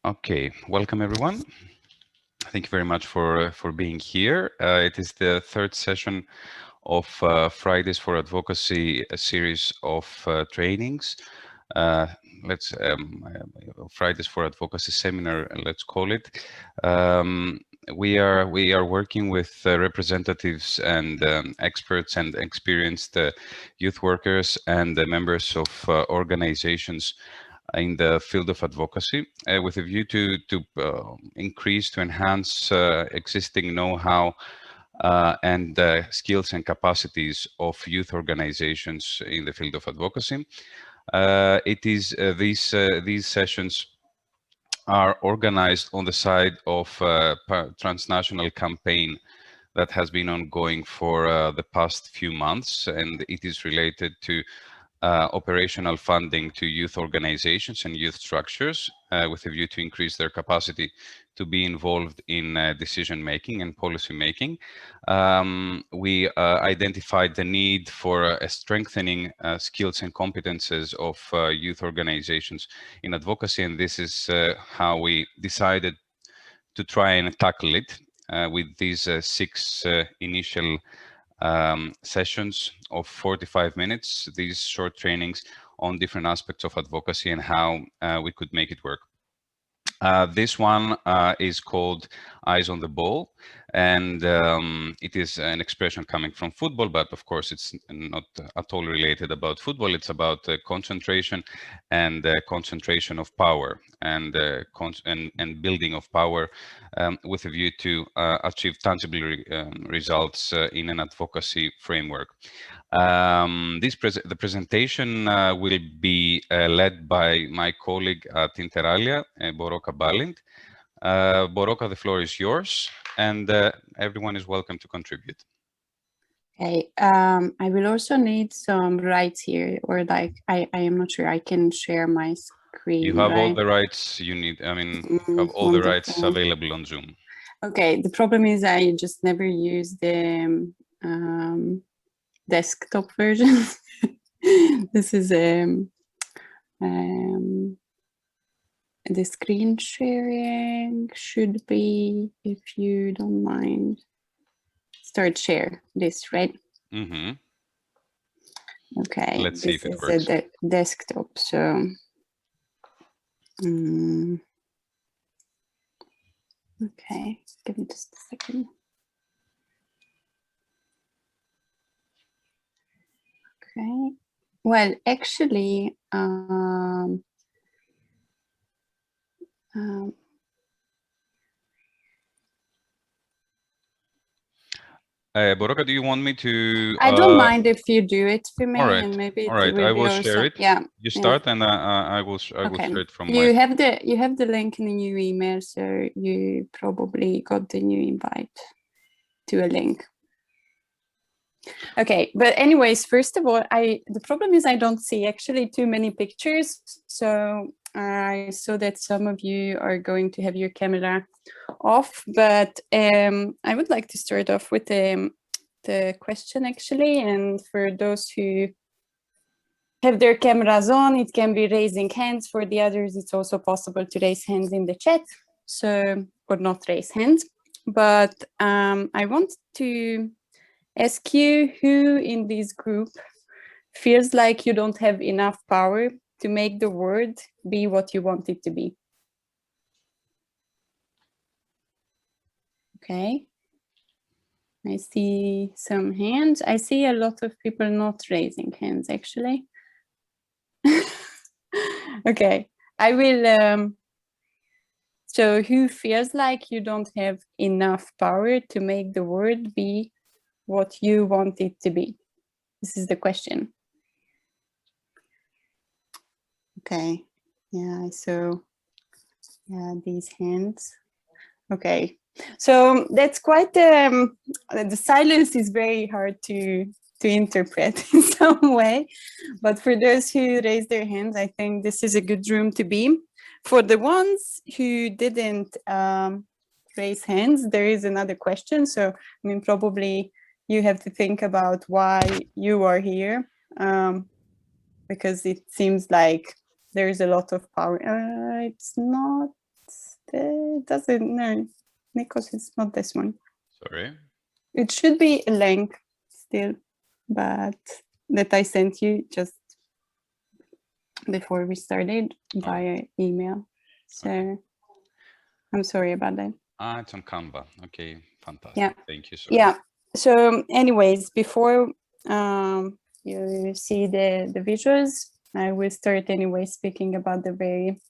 Okay, welcome everyone. Thank you very much for being here. It is the third session of Fridays for Advocacy, a series of trainings. Let's Fridays for Advocacy seminar, let's call it. We are working with representatives and experts and experienced youth workers and members of organizations in the field of advocacy with a view to increase, to enhance existing know-how and skills and capacities of youth organizations in the field of advocacy. These sessions are organized on the side of a transnational campaign that has been ongoing for the past few months, and it is related to operational funding to youth organizations and youth structures with a view to increase their capacity to be involved in decision making and policy making. We identified the need for strengthening skills and competences of youth organizations in advocacy, and this is how we decided to try and tackle it with these six initial sessions of 45 minutes, these short trainings on different aspects of advocacy and how we could make it work. This one is called Eyes on the Ball, and it is an expression coming from football, but of course it's not at all related about football. It's about concentration and concentration of power and building of power with a view to achieve tangible results in an advocacy framework. The presentation will be led by my colleague at Inter Alia, Boroka Balint. Boroka, the floor is yours, and everyone is welcome to contribute. Okay, I will also need some rights here, or like, I am not sure I can share my screen. You have all the rights you need. I mean, you have all the rights available on Zoom. Okay, the problem is I just never use the desktop version. This is the screen sharing should be, if you don't mind, start share this, right? Mm-hmm. Okay, let's see if it works. This is the desktop, so okay, give me just a second. Okay, well, actually, Boroka, do you want me to? I don't mind if you do it for me, all right. and maybe all right. it will I will be share also, it. yeah. You start, and I will share it from my. You have the link in the new email, so you probably got the new invite to a link. Okay, but anyways, first of all, the problem is I don't see actually too many pictures, so I saw that some of you are going to have your camera off, but I would like to start off with the question actually, and for those who have their cameras on, it can be raising hands. For the others, it's also possible to raise hands in the chat, so, or not raise hands. But I want to ask you, who in this group feels like you don't have enough power to make the world be what you want it to be? Okay, I see some hands. I see a lot of people not raising hands actually. Okay, I will, so who feels like you don't have enough power to make the world be what you want it to be? This is the question. Okay, yeah, so yeah, these hands. Okay, so that's quite, the silence is very hard to interpret in some way, but for those who raise their hands, I think this is a good room to be. For the ones who didn't raise hands, there is another question. So, I mean, probably you have to think about why you are here, because it seems like there's a lot of power. It's not it doesn't, no, Nikos, it's not this one. Sorry. It should be a link still, but that I sent you just before we started via email. So okay. I'm sorry about that. It's on Canva. Okay, fantastic. Yeah. Thank you, sir. Yeah. So anyways, before you see the visuals, I will start anyway speaking about the very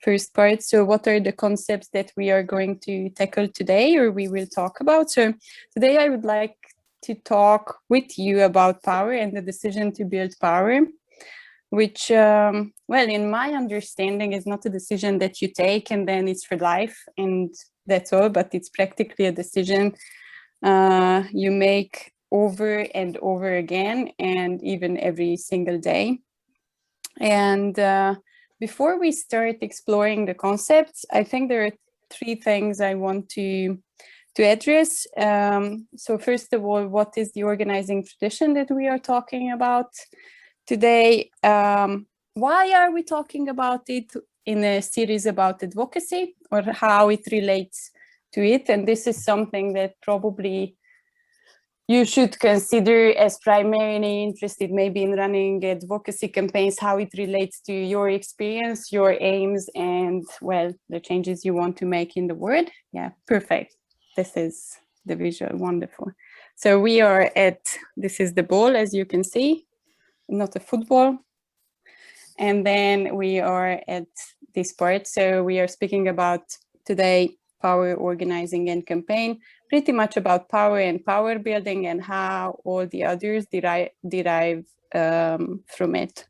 first part. So what are the concepts that we are going to tackle today, or we will talk about? So today I would like to talk with you about power and the decision to build power, which, well, in my understanding is not a decision that you take and then it's for life and that's all, but it's practically a decision you make over and over again, and even every single day. And before we start exploring the concepts, I think there are three things I want to address. So first of all, what is the organizing tradition that we are talking about today? Why are we talking about it in a series about advocacy, or how it relates to it? And this is something that probably you should consider as primarily interested maybe in running advocacy campaigns, how it relates to your experience, your aims, and, well, the changes you want to make in the world. Yeah, perfect. This is the visual, wonderful. So we are at, this is the ball, as you can see, not a football. And then we are at this part. So we are speaking about today power organizing and campaign, pretty much about power and power building and how all the others derive from it.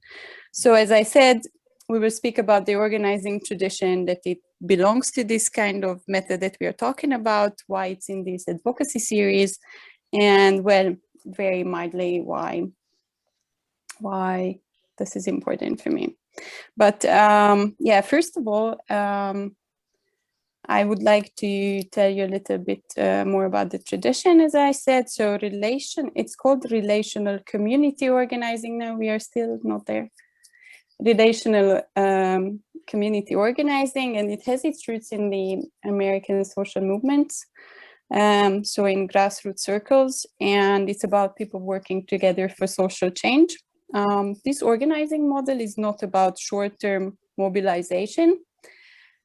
So as I said, we will speak about the organizing tradition, that it belongs to this kind of method that we are talking about, why it's in this advocacy series, and, well, very mildly why this is important for me. But yeah, first of all, I would like to tell you a little bit more about the tradition, as I said. So it's called relational community organizing. Now we are still not there. Relational community organizing, and it has its roots in the American social movements. So in grassroots circles, and it's about people working together for social change. This organizing model is not about short-term mobilization,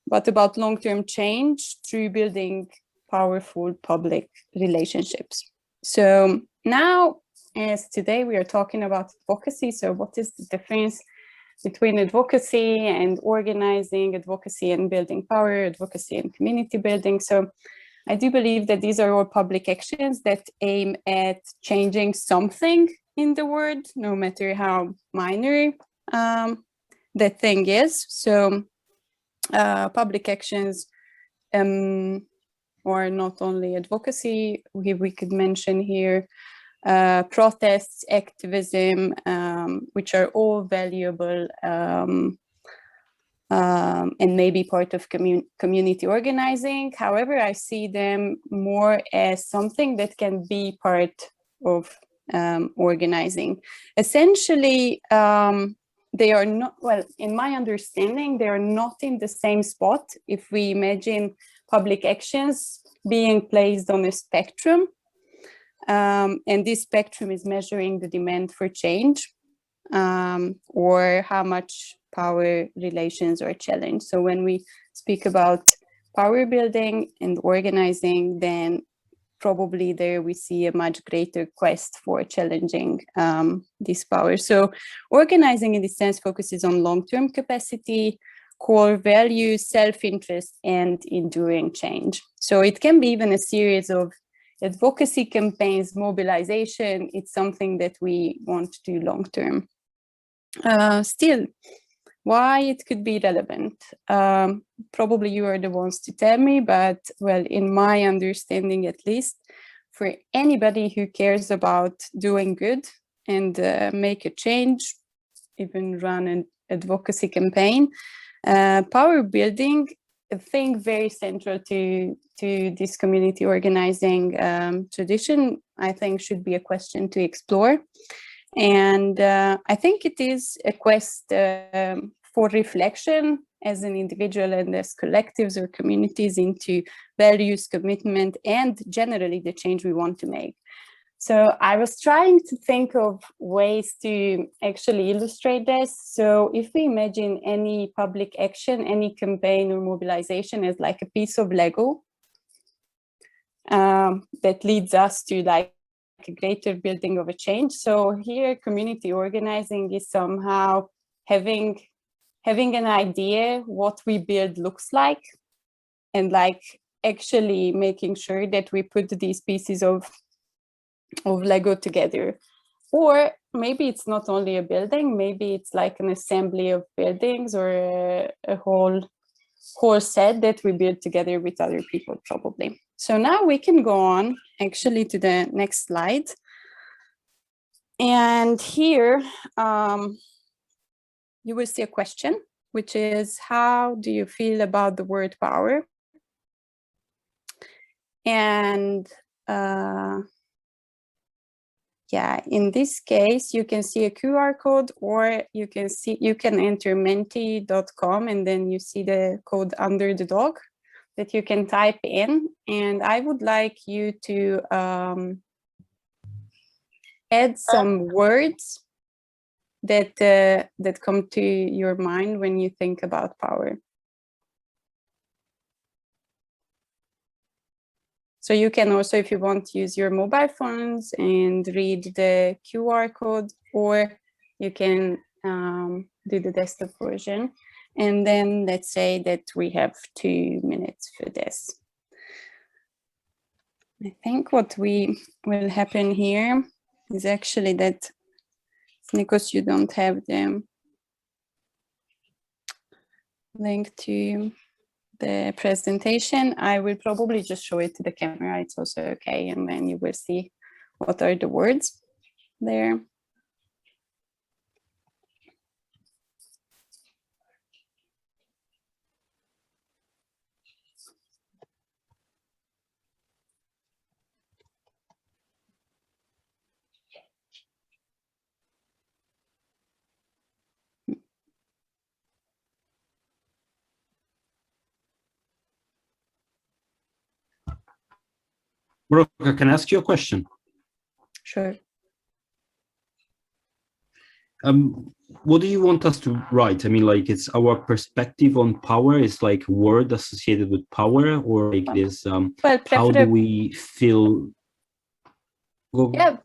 but about long-term change through building powerful public relationships. So now, as today we are talking about advocacy, so what is the difference between advocacy and organizing, advocacy and building power, advocacy and community building? So I do believe that these are all public actions that aim at changing something in the world, no matter how minor that thing is. So public actions or not only advocacy, we could mention here protests, activism, which are all valuable and maybe part of community organizing. However, I see them more as something that can be part of organizing. Essentially, they are not, well, in my understanding, they are not in the same spot. If we imagine public actions being placed on a spectrum, and this spectrum is measuring the demand for change, or how much power relations are challenged. So when we speak about power building and organizing, then probably there we see a much greater quest for challenging this power. So organizing in this sense focuses on long-term capacity, core values, self-interest, and enduring change. So it can be even a series of advocacy campaigns, mobilization. It's something that we want to do long-term. Still, why it could be relevant? Probably you are the ones to tell me, but, well, in my understanding at least, for anybody who cares about doing good and make a change, even run an advocacy campaign, power building, a thing very central to this community organizing tradition, I think should be a question to explore. And I think it is a quest for reflection as an individual and as collectives or communities into values, commitment, and generally the change we want to make. So I was trying to think of ways to actually illustrate this. So if we imagine any public action, any campaign or mobilization as like a piece of Lego that leads us to like a greater building of a change. So here community organizing is somehow having an idea what we build looks like, and like actually making sure that we put these pieces of Lego together. Or maybe it's not only a building, maybe it's like an assembly of buildings or a whole set that we build together with other people probably. So now we can go on actually to the next slide. And here you will see a question, which is, how do you feel about the word power? And yeah, in this case, you can see a QR code, or you can enter menti.com and then you see the code under the dog that you can type in. And I would like you to add some words that come to your mind when you think about power. So you can also, if you want, use your mobile phones and read the QR code, or you can do the desktop version. And then let's say that we have 2 minutes for this. I think what will happen here is actually that, Nikos, you don't have the link to the presentation. I will probably just show it to the camera. It's also okay. And then you will see what are the words there. Broca, can I ask you a question? Sure. What do you want us to write? I mean, like, it's our perspective on power. It's like a word associated with power, or like this. Well, how do we feel? Yeah,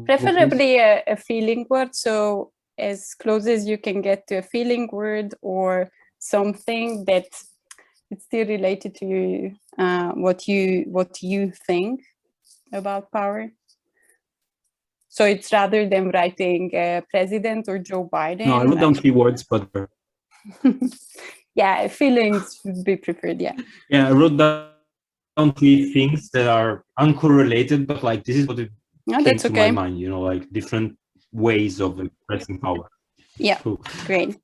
preferably a feeling word. So as close as you can get to a feeling word, or something that it's still related to you, what you think about power. So it's rather than writing President or Joe Biden. No, I wrote down 3 words, but yeah, feelings would be preferred. Yeah. Yeah, I wrote down 3 things that are uncorrelated, but like this is what it came to my mind. You know, like different ways of expressing power. Yeah. Cool. Great.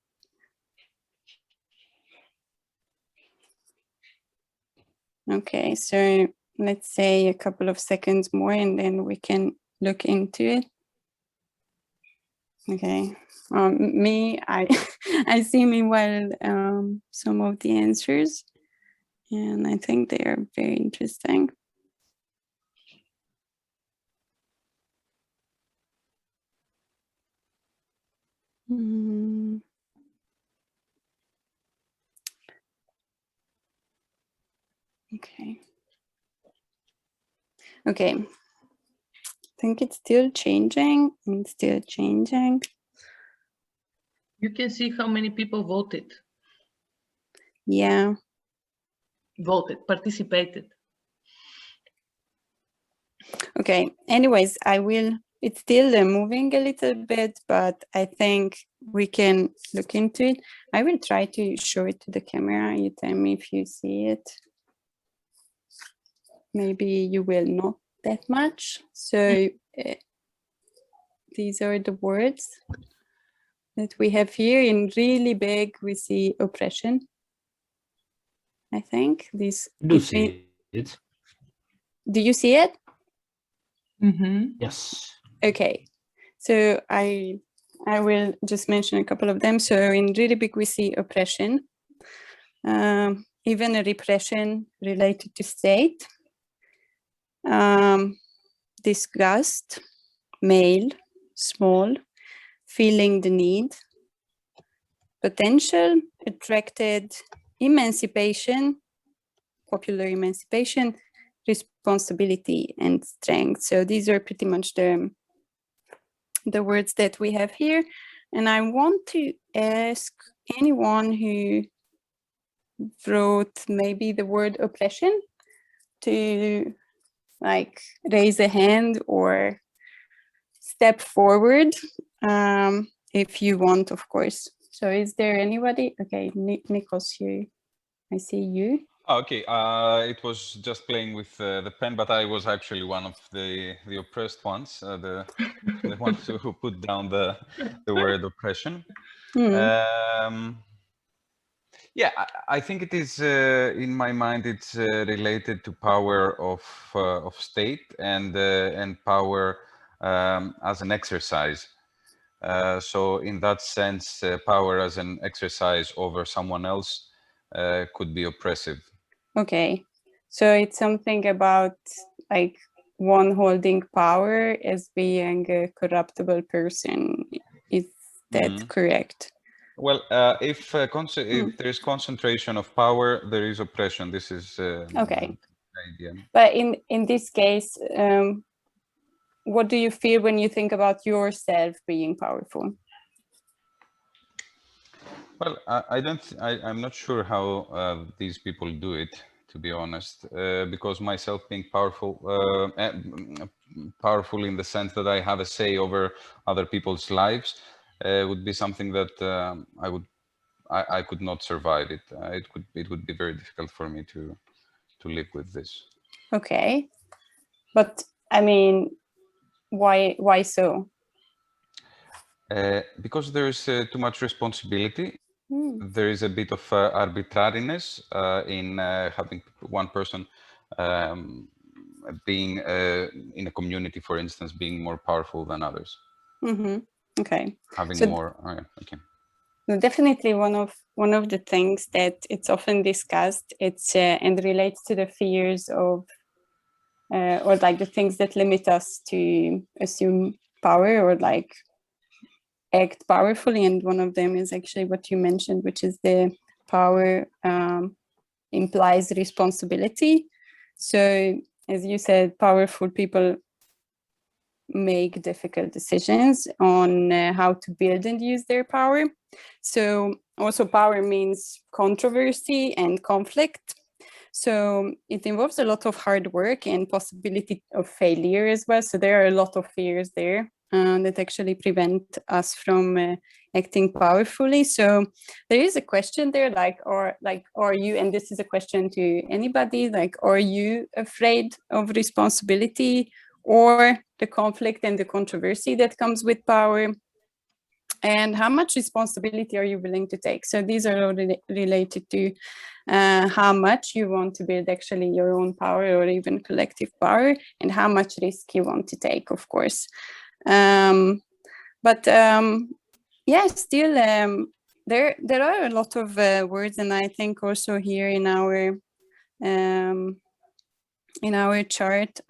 Okay, so let's say a couple of seconds more and then we can look into it. Okay, I see meanwhile some of the answers, and I think they are very interesting. Okay. Okay. I think it's still changing. It's still changing. You can see how many people voted. Yeah. Voted, participated. Okay. Anyways, it's still moving a little bit, but I think we can look into it. I will try to show it to the camera. You tell me if you see it. Maybe you will not that much. So these are the words that we have here. In really big, we see oppression. I think this. Do see it. Do you see it? Mm-hmm. Yes. Okay. So I I will just mention a couple of them. So in really big, we see oppression, even a repression related to state, disgust, male, small, feeling the need, potential, attracted, emancipation, popular emancipation, responsibility, and strength. So these are pretty much the words that we have here. And I want to ask anyone who wrote maybe the word oppression to like raise a hand or step forward if you want, of course. So is there anybody? Okay, Nikos, here, I see you. Okay, it was just playing with the pen, but I was actually one of the oppressed ones, the ones who put down the word oppression. Yeah, I think it is, in my mind, it's related to power of state and power as an exercise. So in that sense, power as an exercise over someone else could be oppressive. Okay, so it's something about like one holding power as being a corruptible person. Is that correct? Well, if there is concentration of power, there is oppression. This is okay. The idea. But in this case, what do you feel when you think about yourself being powerful? Well, I'm not sure how these people do it, to be honest, because myself being powerful in the sense that I have a say over other people's lives would be something that I could not survive it. It would be very difficult for me to live with this. Okay, but I mean, why so? Because there is too much responsibility. There is a bit of arbitrariness in having one person being in a community, for instance, being more powerful than others. Okay. Having so more. Oh, yeah, okay. Definitely one of the things that it's often discussed. It's and relates to the fears of or like the things that limit us to assume power or like act powerfully. And one of them is actually what you mentioned, which is the power implies responsibility. So as you said, powerful people make difficult decisions on how to build and use their power. So also power means controversy and conflict. So it involves a lot of hard work and possibility of failure as well. So there are a lot of fears there that actually prevent us from acting powerfully. So there is a question there, are you, and this is a question to anybody, like, are you afraid of responsibility or the conflict and the controversy that comes with power? And how much responsibility are you willing to take? So these are all related to how much you want to build actually your own power or even collective power, and how much risk you want to take, of course. Yeah, still there are a lot of words, and I think also here in our chart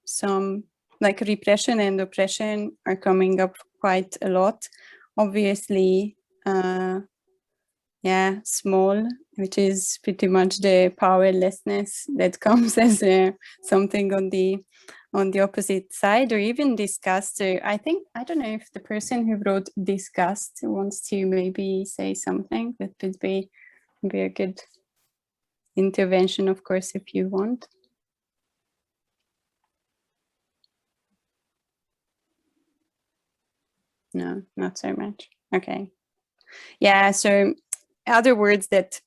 some like repression and oppression are coming up quite a lot. Obviously, yeah, small, which is pretty much the powerlessness that comes as something on the opposite side, or even disgust. So I don't know if the person who wrote disgust wants to maybe say something. That would be a good intervention, of course, if you want. No, not so much. Okay. Yeah, so other words that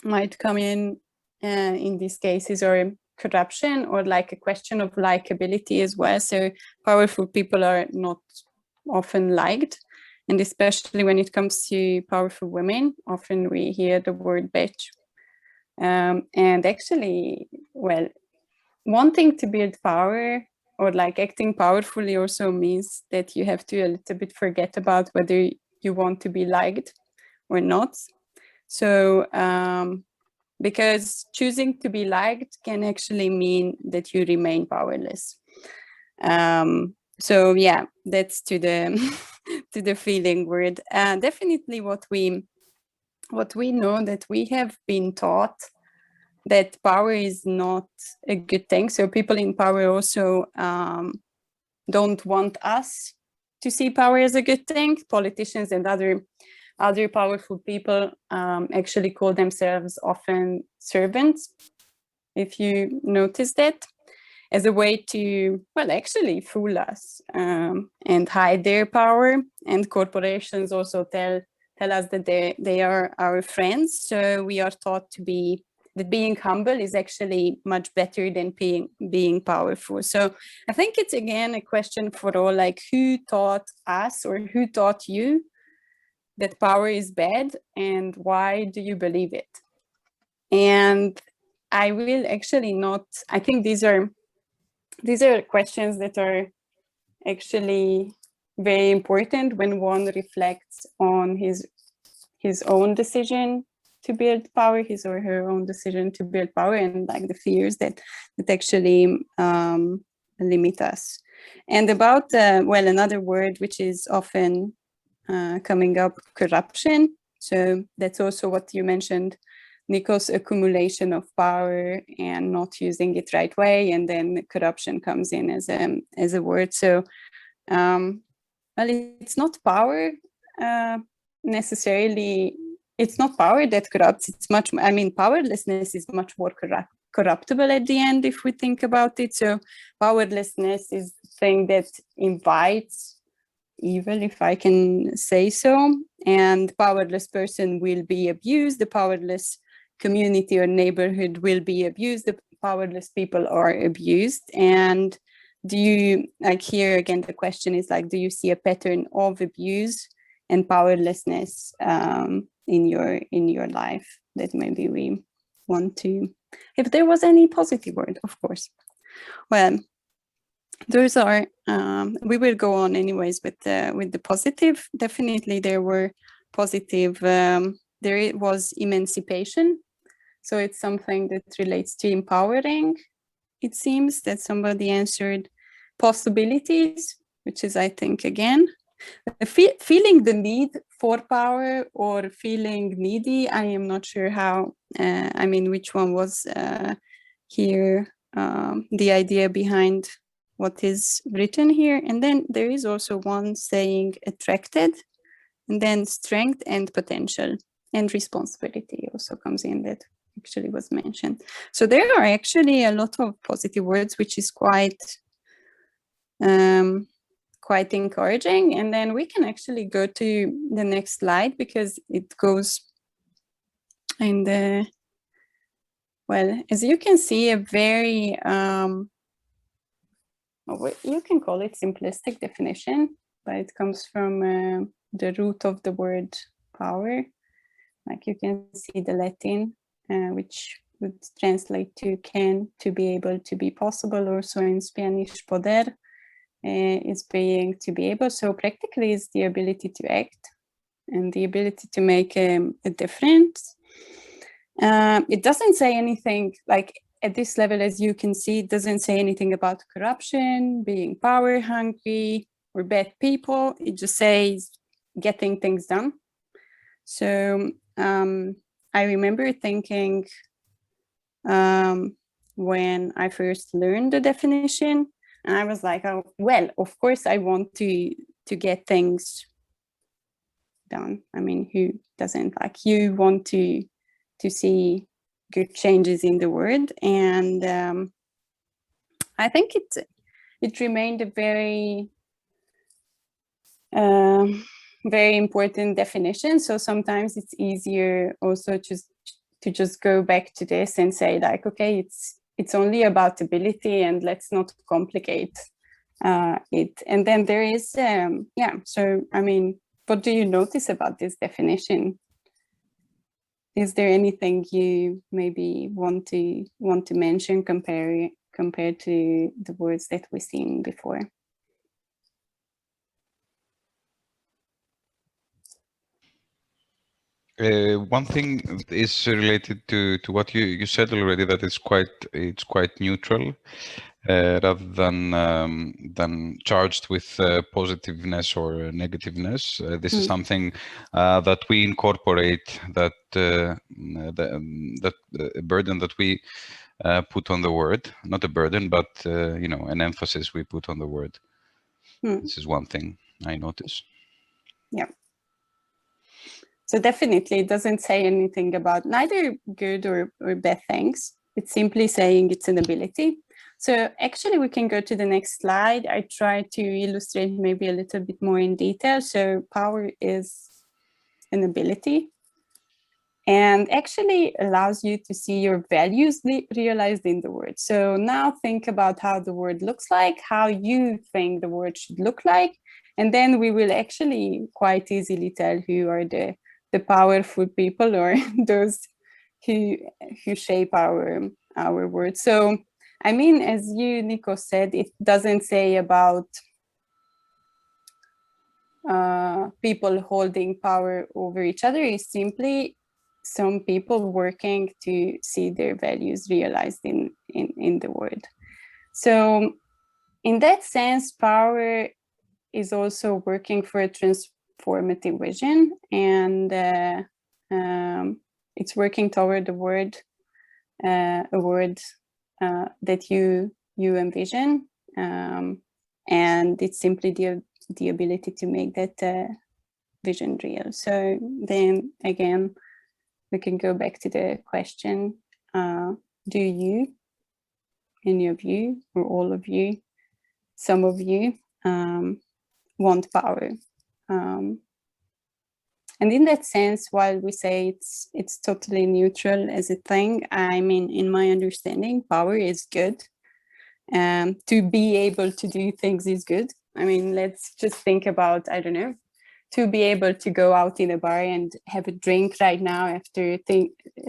might come in these cases are corruption, or like a question of likability as well. So powerful people are not often liked, and especially when it comes to powerful women, often we hear the word bitch. And actually, well, wanting to build power or like acting powerfully also means that you have to a little bit forget about whether you want to be liked or not. So because choosing to be liked can actually mean that you remain powerless. So yeah, that's to the to the feeling word. Definitely what we know, that we have been taught that power is not a good thing. So people in power also don't want us to see power as a good thing. Politicians and other powerful people actually call themselves often servants, if you notice that, as a way to, well, actually fool us and hide their power. And corporations also tell us that they are our friends. So we are taught that being humble is actually much better than being powerful. So I think it's again a question for all, like, who taught us or who taught you that power is bad, and why do you believe it? And I will actually not, I think these are questions that are actually very important when one reflects on his own decision to build power, his or her own decision to build power, and like the fears that actually limit us. And about, well, another word which is often coming up, corruption. So that's also what you mentioned, Nikos, accumulation of power and not using it right way, and then corruption comes in as a word. So well, it's not power necessarily. It's not power that corrupts. It's much, I mean, powerlessness is much more corruptible at the end, if we think about it. So powerlessness is the thing that invites evil, if I can say so, and powerless person will be abused. The powerless community or neighborhood will be abused. The powerless people are abused. And do you, like, here again, the question is like, do you see a pattern of abuse and powerlessness in your life that maybe we want to, if there was any positive word, of course. Well, those are, we will go on anyways with the positive. Definitely there were positive, there was emancipation. So it's something that relates to empowering. It seems that somebody answered possibilities, which is, I think, again, feeling the need for power or feeling needy. I am not sure how, I mean, which one was here, the idea behind what is written here. And then there is also one saying attracted, and then strength and potential, and responsibility also comes in, that actually was mentioned. So there are actually a lot of positive words, which is quite encouraging. And then we can actually go to the next slide, because it goes in the, well, as you can see, a very you can call it simplistic definition, but it comes from the root of the word power. Like you can see the Latin, which would translate to can, to be able, to be possible. Also in Spanish, poder is being, to be able. So practically is the ability to act and the ability to make a difference. It doesn't say anything, like at this level, as you can see, it doesn't say anything about corruption, being power hungry, or bad people. It just says getting things done. So I remember thinking when I first learned the definition, and I was like, oh, well, of course I want to get things done. I mean, who doesn't? Like, you want to see good changes in the world. And I think it remained a very very important definition. So sometimes it's easier also to just go back to this and say, like, okay, it's only about ability, and let's not complicate it. And then there is yeah, so I mean, what do you notice about this definition? Is there anything you maybe want to mention compared to the words that we've seen before. One thing is related to what you said already, that it's quite neutral, rather than charged with positiveness or negativeness. This is something that we incorporate, that a burden that we put on the word, not a burden, but you know, an emphasis we put on the word. This is one thing I notice. Yeah. So definitely it doesn't say anything about neither good or bad things. It's simply saying it's an ability. So actually we can go to the next slide. I try to illustrate maybe a little bit more in detail. So power is an ability and actually allows you to see your values realized in the word. So now think about how the word looks like, how you think the word should look like, and then we will actually quite easily tell who are the powerful people or those who shape our words. So, I mean, as you, Nico, said, it doesn't say about people holding power over each other. It's simply some people working to see their values realized in the word. So, in that sense, power is also working for a transformative vision, and it's working toward a word that you envision, and it's simply the ability to make that vision real. So then again, we can go back to the question: do you, any of you, or all of you, some of you, want power? And in that sense, while we say it's totally neutral as a thing, I mean, in my understanding, power is good. To be able to do things is good. I mean, let's just think about, I don't know, to be able to go out in a bar and have a drink right now after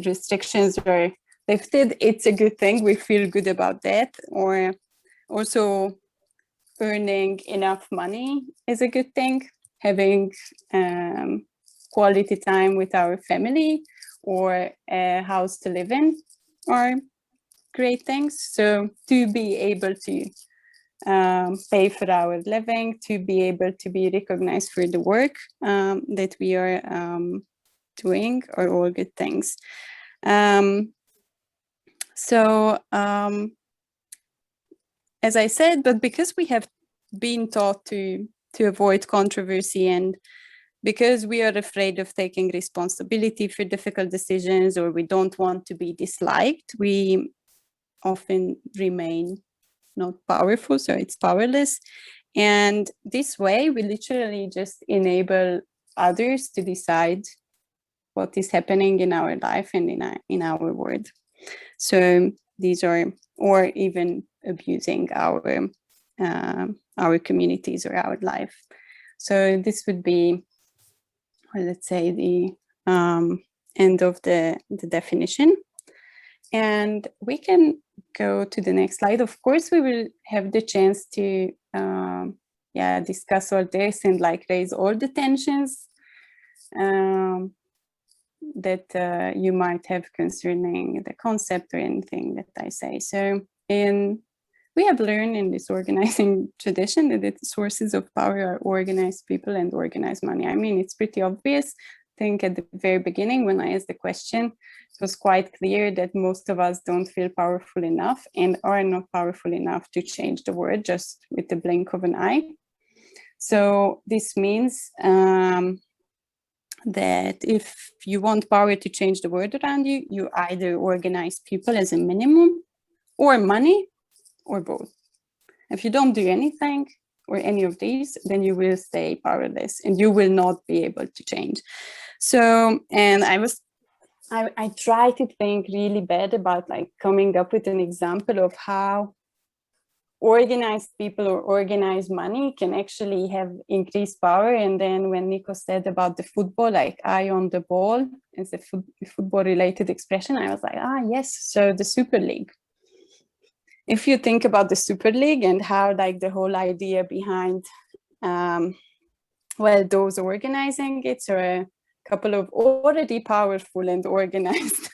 restrictions are lifted, it's a good thing. We feel good about that. Or also earning enough money is a good thing. Having quality time with our family or a house to live in are great things. So to be able to pay for our living, to be able to be recognized for the work that we are doing are all good things. As I said, but because we have been taught to avoid controversy, and because we are afraid of taking responsibility for difficult decisions, or we don't want to be disliked, we often remain not powerful, so it's powerless. And this way, we literally just enable others to decide what is happening in our life and in our world. So these are, or even abusing our communities or our life. So this would be, well, let's say, the end of the definition. And we can go to the next slide. Of course, we will have the chance to discuss all this and like raise all the tensions that you might have concerning the concept or anything that I say. So we have learned in this organizing tradition that the sources of power are organized people and organized money. I mean, it's pretty obvious. I think at the very beginning, when I asked the question, it was quite clear that most of us don't feel powerful enough and are not powerful enough to change the world just with the blink of an eye. So this means that if you want power to change the world around you, you either organize people as a minimum, or money, or both. If you don't do anything or any of these, then you will stay powerless and you will not be able to change. So, and I try to think really bad about like coming up with an example of how organized people or organized money can actually have increased power. And then when Nico said about the football, like eye on the ball, as a football related expression, I was like, yes, so the Super League. if you think about the Super League and how like the whole idea behind well, those organizing it, so a couple of already powerful and organized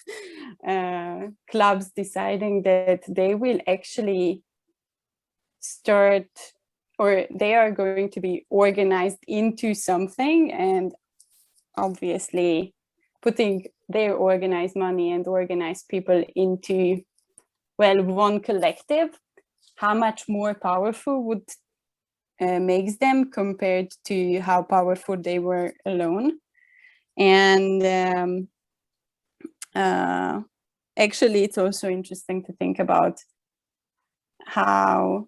clubs deciding that they will actually start, or they are going to be organized into something, and obviously putting their organized money and organized people into, well, one collective, how much more powerful would makes them compared to how powerful they were alone. And actually, it's also interesting to think about how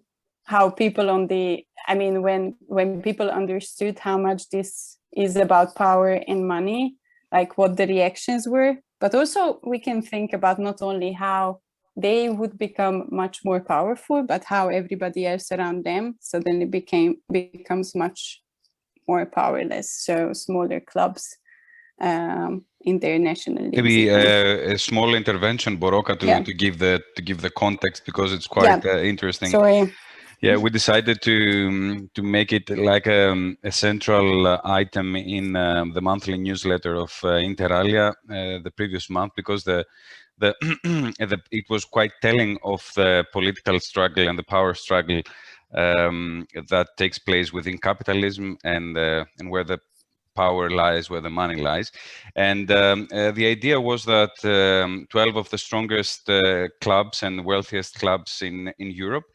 people on the, I mean, when people understood how much this is about power and money, like what the reactions were, but also we can think about not only how they would become much more powerful, but how everybody else around them suddenly becomes much more powerless. So smaller clubs in their national leagues. Maybe a small intervention, Boroka, to give the context, because it's quite interesting. Sorry. Yeah, we decided to make it like a central item in the monthly newsletter of Inter Alia the previous month, because it was quite telling of the political struggle and the power struggle that takes place within capitalism, and where the power lies, where the money lies. And the idea was that 12 of the strongest clubs and wealthiest clubs in Europe,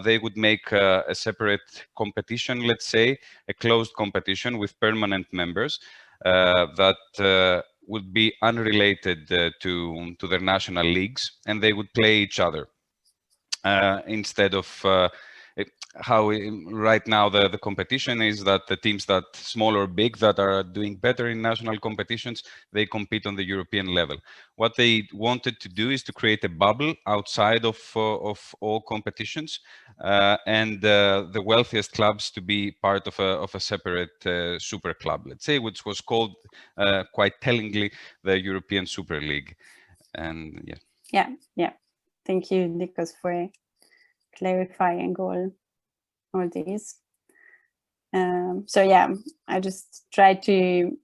they would make a separate competition, let's say, a closed competition with permanent members that would be unrelated to their national leagues, and they would play each other instead of how right now the competition is that the teams that small or big that are doing better in national competitions, they compete on the European level. What they wanted to do is to create a bubble outside of all competitions, and the wealthiest clubs to be part of a separate super club, let's say, which was called quite tellingly the European Super League. And yeah, thank you, Nikos, for clarifying all these. So yeah, I just try to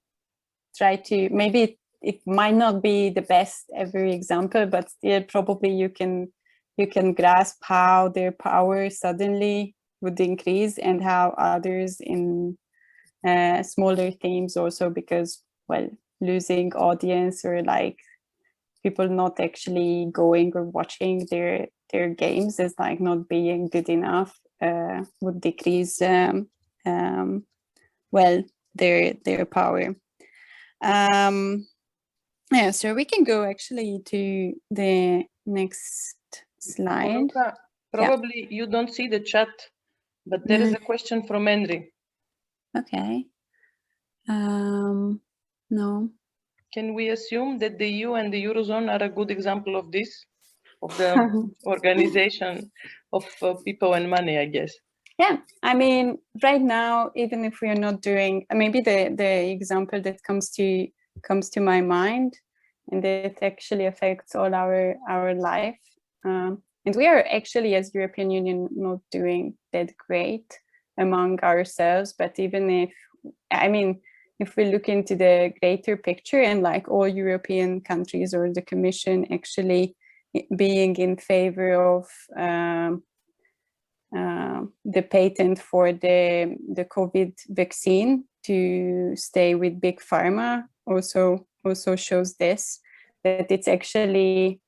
maybe it might not be the best every example, but still probably you can grasp how their power suddenly would increase, and how others in smaller teams also, because, well, losing audience, or like people not actually going or watching their games is like not being good enough, would decrease well, their power. Yeah, so we can go actually to the next slide. Boroka, probably you don't see the chat, but there is a question from Henry. Okay. No. Can we assume that the EU and the Eurozone are a good example of this, of the organization of people and money, I guess? Yeah, I mean, right now, even if we are not doing, maybe the example that comes to my mind, and that actually affects all our life, and we are actually, as European Union, not doing that great among ourselves. But even if, I mean, if we look into the greater picture, and like all European countries or the Commission actually being in favor of the patent for the COVID vaccine to stay with big pharma, also shows this, that it's actually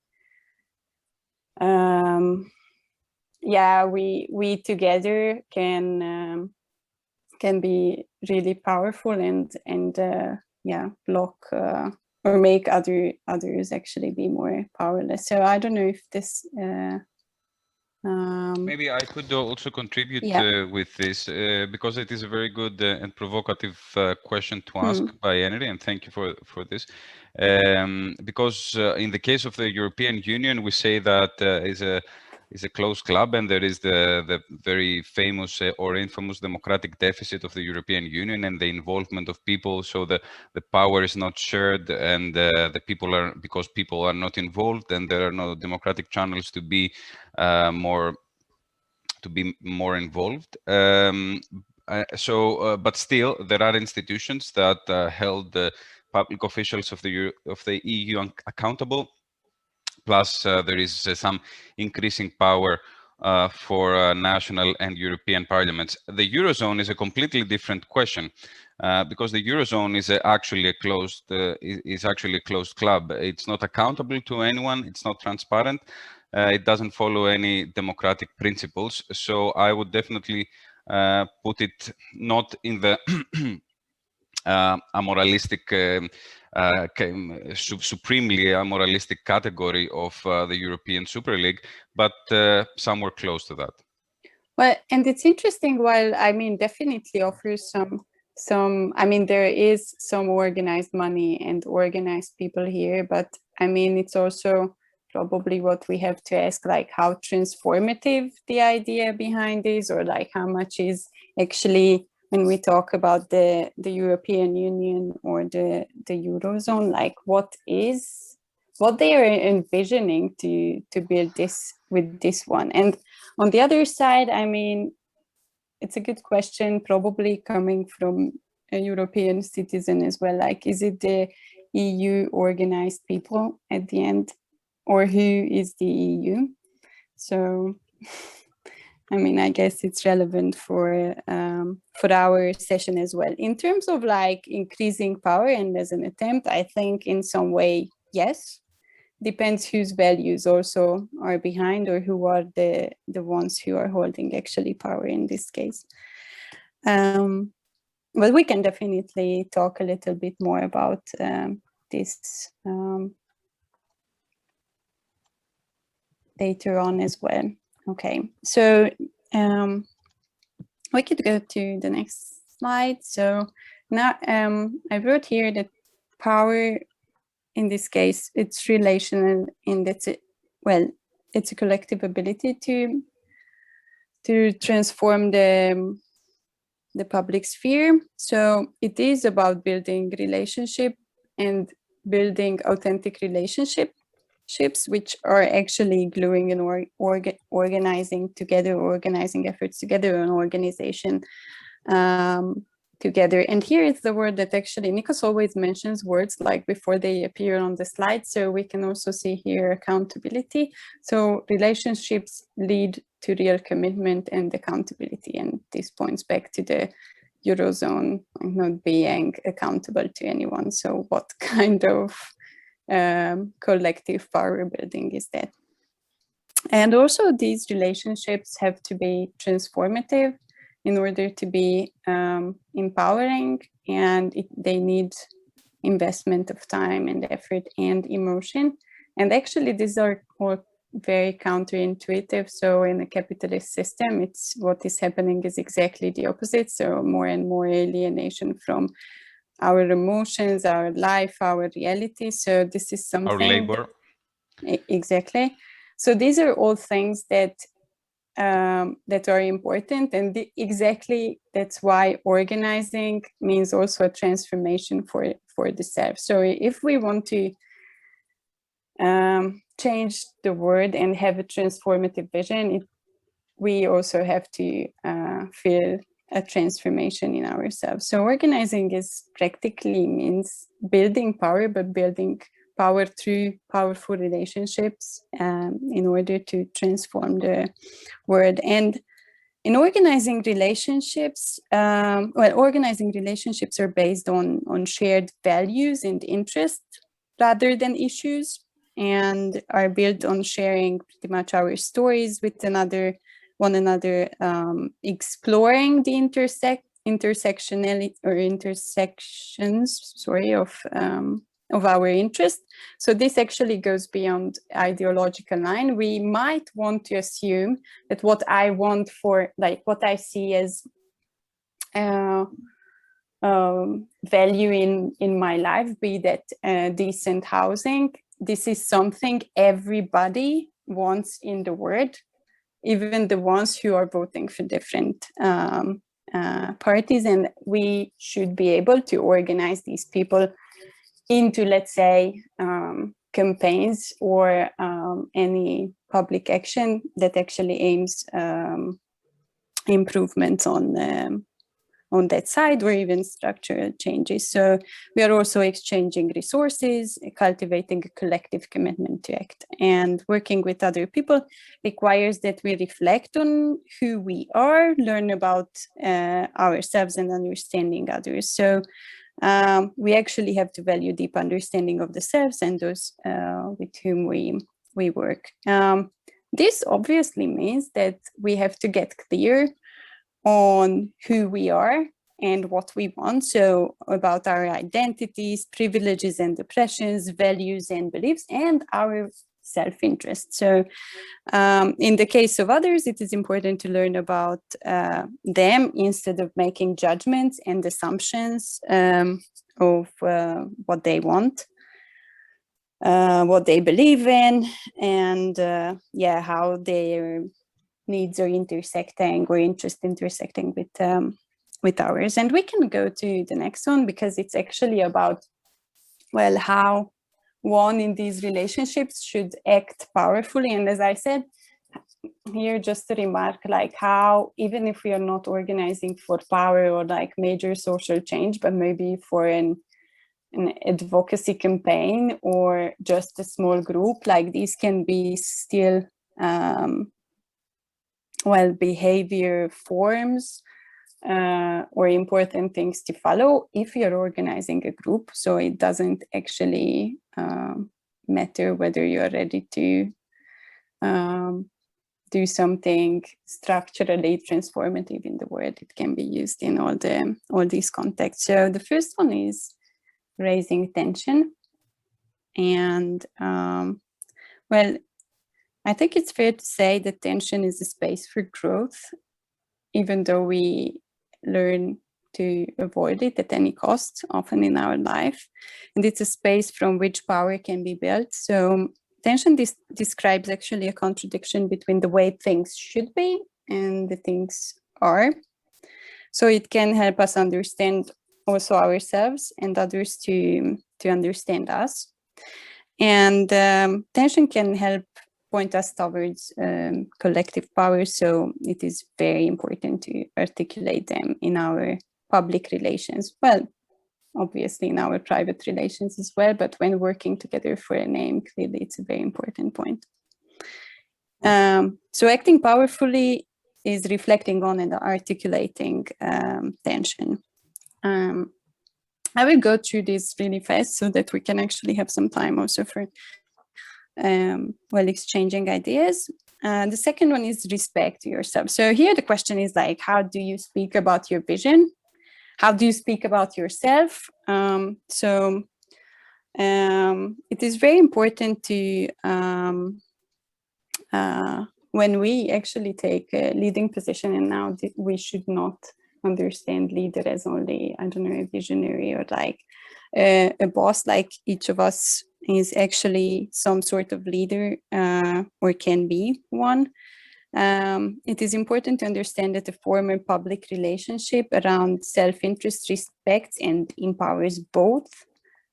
yeah, we together can be really powerful, and yeah, block or make others actually be more powerless. So I don't know if this maybe I could also contribute with this, because it is a very good and provocative question to ask by Henry, and thank you for this. Because in the case of the European Union, we say that is a closed club, and there is the very famous or infamous democratic deficit of the European Union and the involvement of people. So the power is not shared, and the people are, because people are not involved, and there are no democratic channels to be more involved. But still, there are institutions that held the public officials of the EU accountable. Plus, there is some increasing power for national and European parliaments. The Eurozone is a completely different question, because the Eurozone is actually a closed club. It's not accountable to anyone. It's not transparent. It doesn't follow any democratic principles. So I would definitely put it not in the supremely amoralistic category of the European Super League, but somewhere close to that. Well, and it's interesting, while I mean, definitely offers some, I mean, there is some organized money and organized people here, but I mean, it's also probably what we have to ask, like how transformative the idea behind is, or like how much is actually, when we talk about the European Union or the Eurozone, like what they are envisioning to build this with this one. And on the other side, I mean, it's a good question, probably coming from a European citizen as well. Like, is it the EU organized people at the end, or who is the EU? So, I mean, I guess it's relevant for our session as well. In terms of like increasing power and as an attempt, I think in some way, yes. Depends whose values also are behind, or who are the ones who are holding actually power in this case. But we can definitely talk a little bit more about this later on as well. Okay, so we could go to the next slide. So now I wrote here that power, in this case, it's relational in that it's a collective ability to transform the public sphere. So it is about building relationship and building authentic relationships, which are actually gluing and organizing efforts together, an organization together. And here is the word that actually Nikos always mentions, words like before they appear on the slide. So we can also see here accountability. So relationships lead to real commitment and accountability. And this points back to the Eurozone not being accountable to anyone. So what kind of collective power building is that? And also these relationships have to be transformative in order to be empowering, and they need investment of time and effort and emotion. And actually these are all very counterintuitive. So in a capitalist system, it's what is happening is exactly the opposite. So more and more alienation from our emotions, our life, our reality. So this is something. Our labor. Exactly. So these are all things that are important, and exactly that's why organizing means also a transformation for the self. So if we want to change the world and have a transformative vision, we also have to feel a transformation in ourselves. So organizing is practically means building power, but building power through powerful relationships in order to transform the world. And in organizing relationships, organizing relationships are based on shared values and interests rather than issues, and are built on sharing pretty much our stories with one another, exploring the intersectionality or intersections, of our interest. So this actually goes beyond ideological line. We might want to assume that what I want for, like what I see as value in my life, be that decent housing, this is something everybody wants in the world. even the ones who are voting for different parties, and we should be able to organize these people into, let's say, campaigns or any public action that actually aims improvements on that side, or even structural changes. So we are also exchanging resources, cultivating a collective commitment to act, and working with other people requires that we reflect on who we are, learn about ourselves, and understanding others. So we actually have to value deep understanding of the selves and those with whom we work. This obviously means that we have to get clear on who we are and what we want. So about our identities, privileges and oppressions, values and beliefs, and our self-interest. So in the case of others, it is important to learn about them instead of making judgments and assumptions of what they want, what they believe in, and how their needs are intersecting or interest intersecting with ours. And we can go to the next one, because it's actually about, well, how one in these relationships should act powerfully. And as I said here, just to remark, like how, even if we are not organizing for power or like major social change, but maybe for an advocacy campaign or just a small group, like these can be still behavior forms or important things to follow if you're organizing a group. So it doesn't actually matter whether you're ready to do something structurally transformative in the world. It can be used in all these contexts. So the first one is raising tension. And I think it's fair to say that tension is a space for growth, even though we learn to avoid it at any cost, often in our life. And it's a space from which power can be built. So tension describes actually a contradiction between the way things should be and the things are. So it can help us understand also ourselves and others to understand us. And tension can help point us towards collective power. So it is very important to articulate them in our public relations. Well, obviously in our private relations as well, but when working together for an aim, clearly it's a very important point. So acting powerfully is reflecting on and articulating tension. I will go through this really fast so that we can actually have some time also for exchanging ideas. The second one is respect yourself. So here the question is like, how do you speak about your vision? How do you speak about yourself? It is very important to, when we actually take a leading position, and now we should not understand leader as only, I don't know, a visionary or like a boss. Like each of us is actually some sort of leader or can be one. It is important to understand that the formal public relationship around self-interest respects and empowers both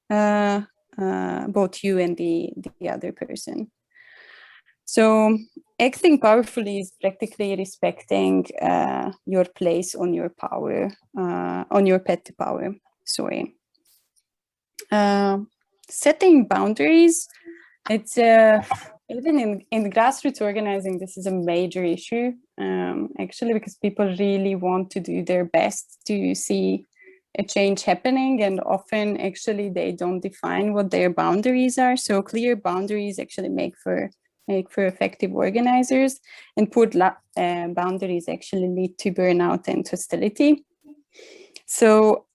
you and the other person. So acting powerfully is practically respecting your place on your power, on your path to power. Sorry. Setting boundaries, it's even in grassroots organizing, this is a major issue, actually, because people really want to do their best to see a change happening, and often actually they don't define what their boundaries are. So clear boundaries actually make for effective organizers, and poor boundaries actually lead to burnout and hostility. So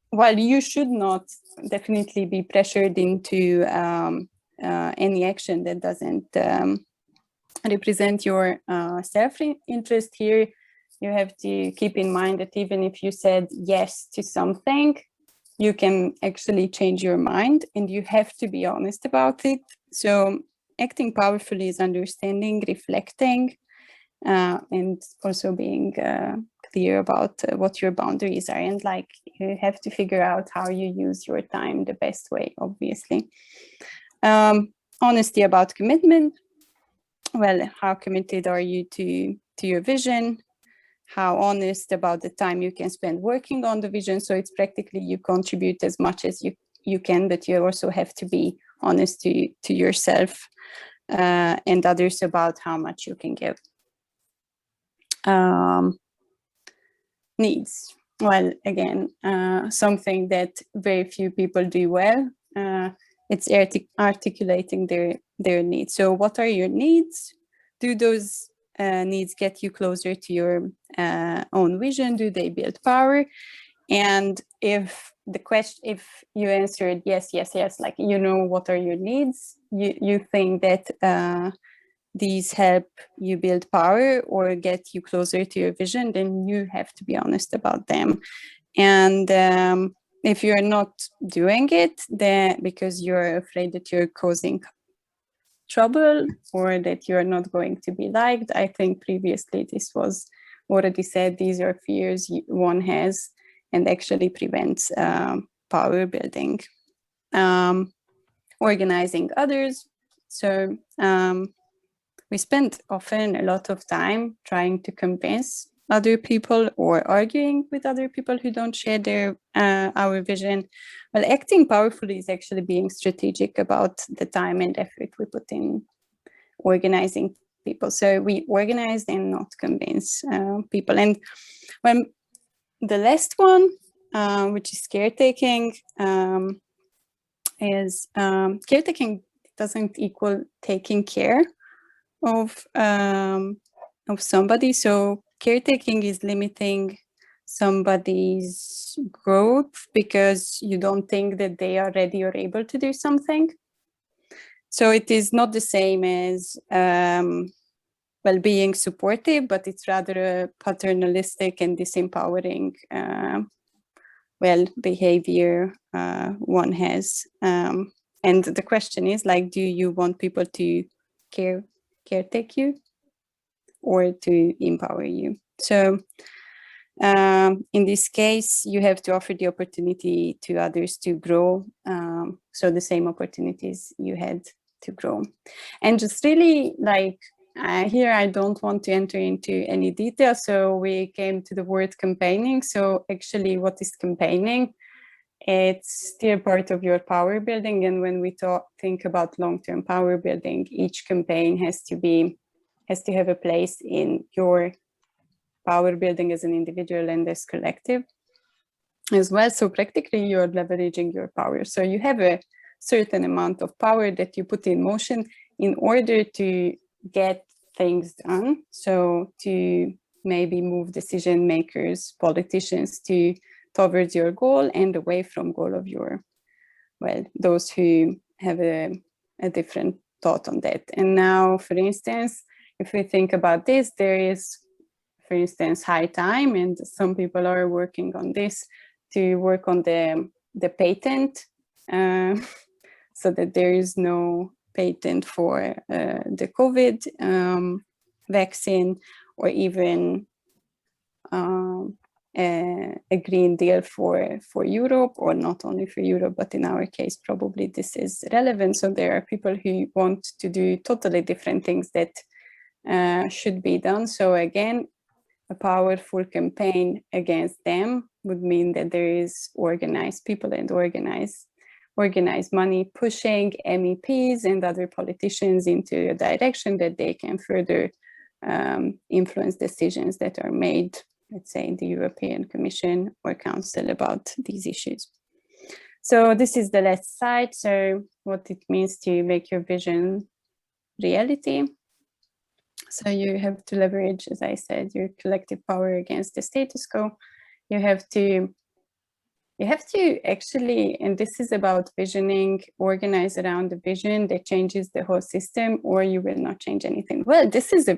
while you should not definitely be pressured into any action that doesn't represent your self-interest, here you have to keep in mind that even if you said yes to something, you can actually change your mind, and you have to be honest about it. So acting powerfully is understanding, reflecting, and also being clear about what your boundaries are. And like, you have to figure out how you use your time the best way, obviously. Honesty about commitment. Well, how committed are you to your vision? How honest about the time you can spend working on the vision? So it's practically you contribute as much as you can, but you also have to be honest to yourself and others about how much you can give. Needs. Well, again, something that very few people do well. It's articulating their needs. So what are your needs? Do those needs get you closer to your own vision? Do they build power? And if you answered yes, like, you know, what are your needs? You think that these help you build power or get you closer to your vision, then you have to be honest about them. And if you're not doing it, then because you're afraid that you're causing trouble or that you're not going to be liked, I think previously this was already said, these are fears one has and actually prevents power building. Organizing others. So we spend often a lot of time trying to convince other people or arguing with other people who don't share our vision. Well, acting powerfully is actually being strategic about the time and effort we put in organizing people. So we organize and not convince people. And when the last one, which is caretaking, is caretaking doesn't equal taking care of somebody. So caretaking is limiting somebody's growth because you don't think that they are ready or able to do something. So it is not the same as well, being supportive, but it's rather a paternalistic and disempowering behavior one has. And the question is, like, do you want people to caretake you or to empower you? So in this case, you have to offer the opportunity to others to grow. So the same opportunities you had to grow. And just really, like, here I don't want to enter into any detail. So we came to the word campaigning. So actually, what is campaigning? It's still part of your power building. And when we think about long-term power building, each campaign has to have a place in your power building as an individual and as collective as well. So practically you're leveraging your power. So you have a certain amount of power that you put in motion in order to get things done. So to maybe move decision makers, politicians towards your goal and away from goal of your, those who have a different thought on that. And now, for instance, if we think about this, there is, for instance, high time, and some people are working on this to work on the patent so that there is no patent for the COVID vaccine, or even a Green Deal for Europe, or not only for Europe, but in our case, probably this is relevant. So there are people who want to do totally different things that should be done. So again, a powerful campaign against them would mean that there is organized people and organized money pushing MEPs and other politicians into a direction that they can further influence decisions that are made, let's say, in the European Commission or Council about these issues. So this is the last slide. So what it means to make your vision reality. So you have to leverage, as I said, your collective power against the status quo. You have to actually, and this is about visioning, organize around the vision that changes the whole system, or you will not change anything. Well, this is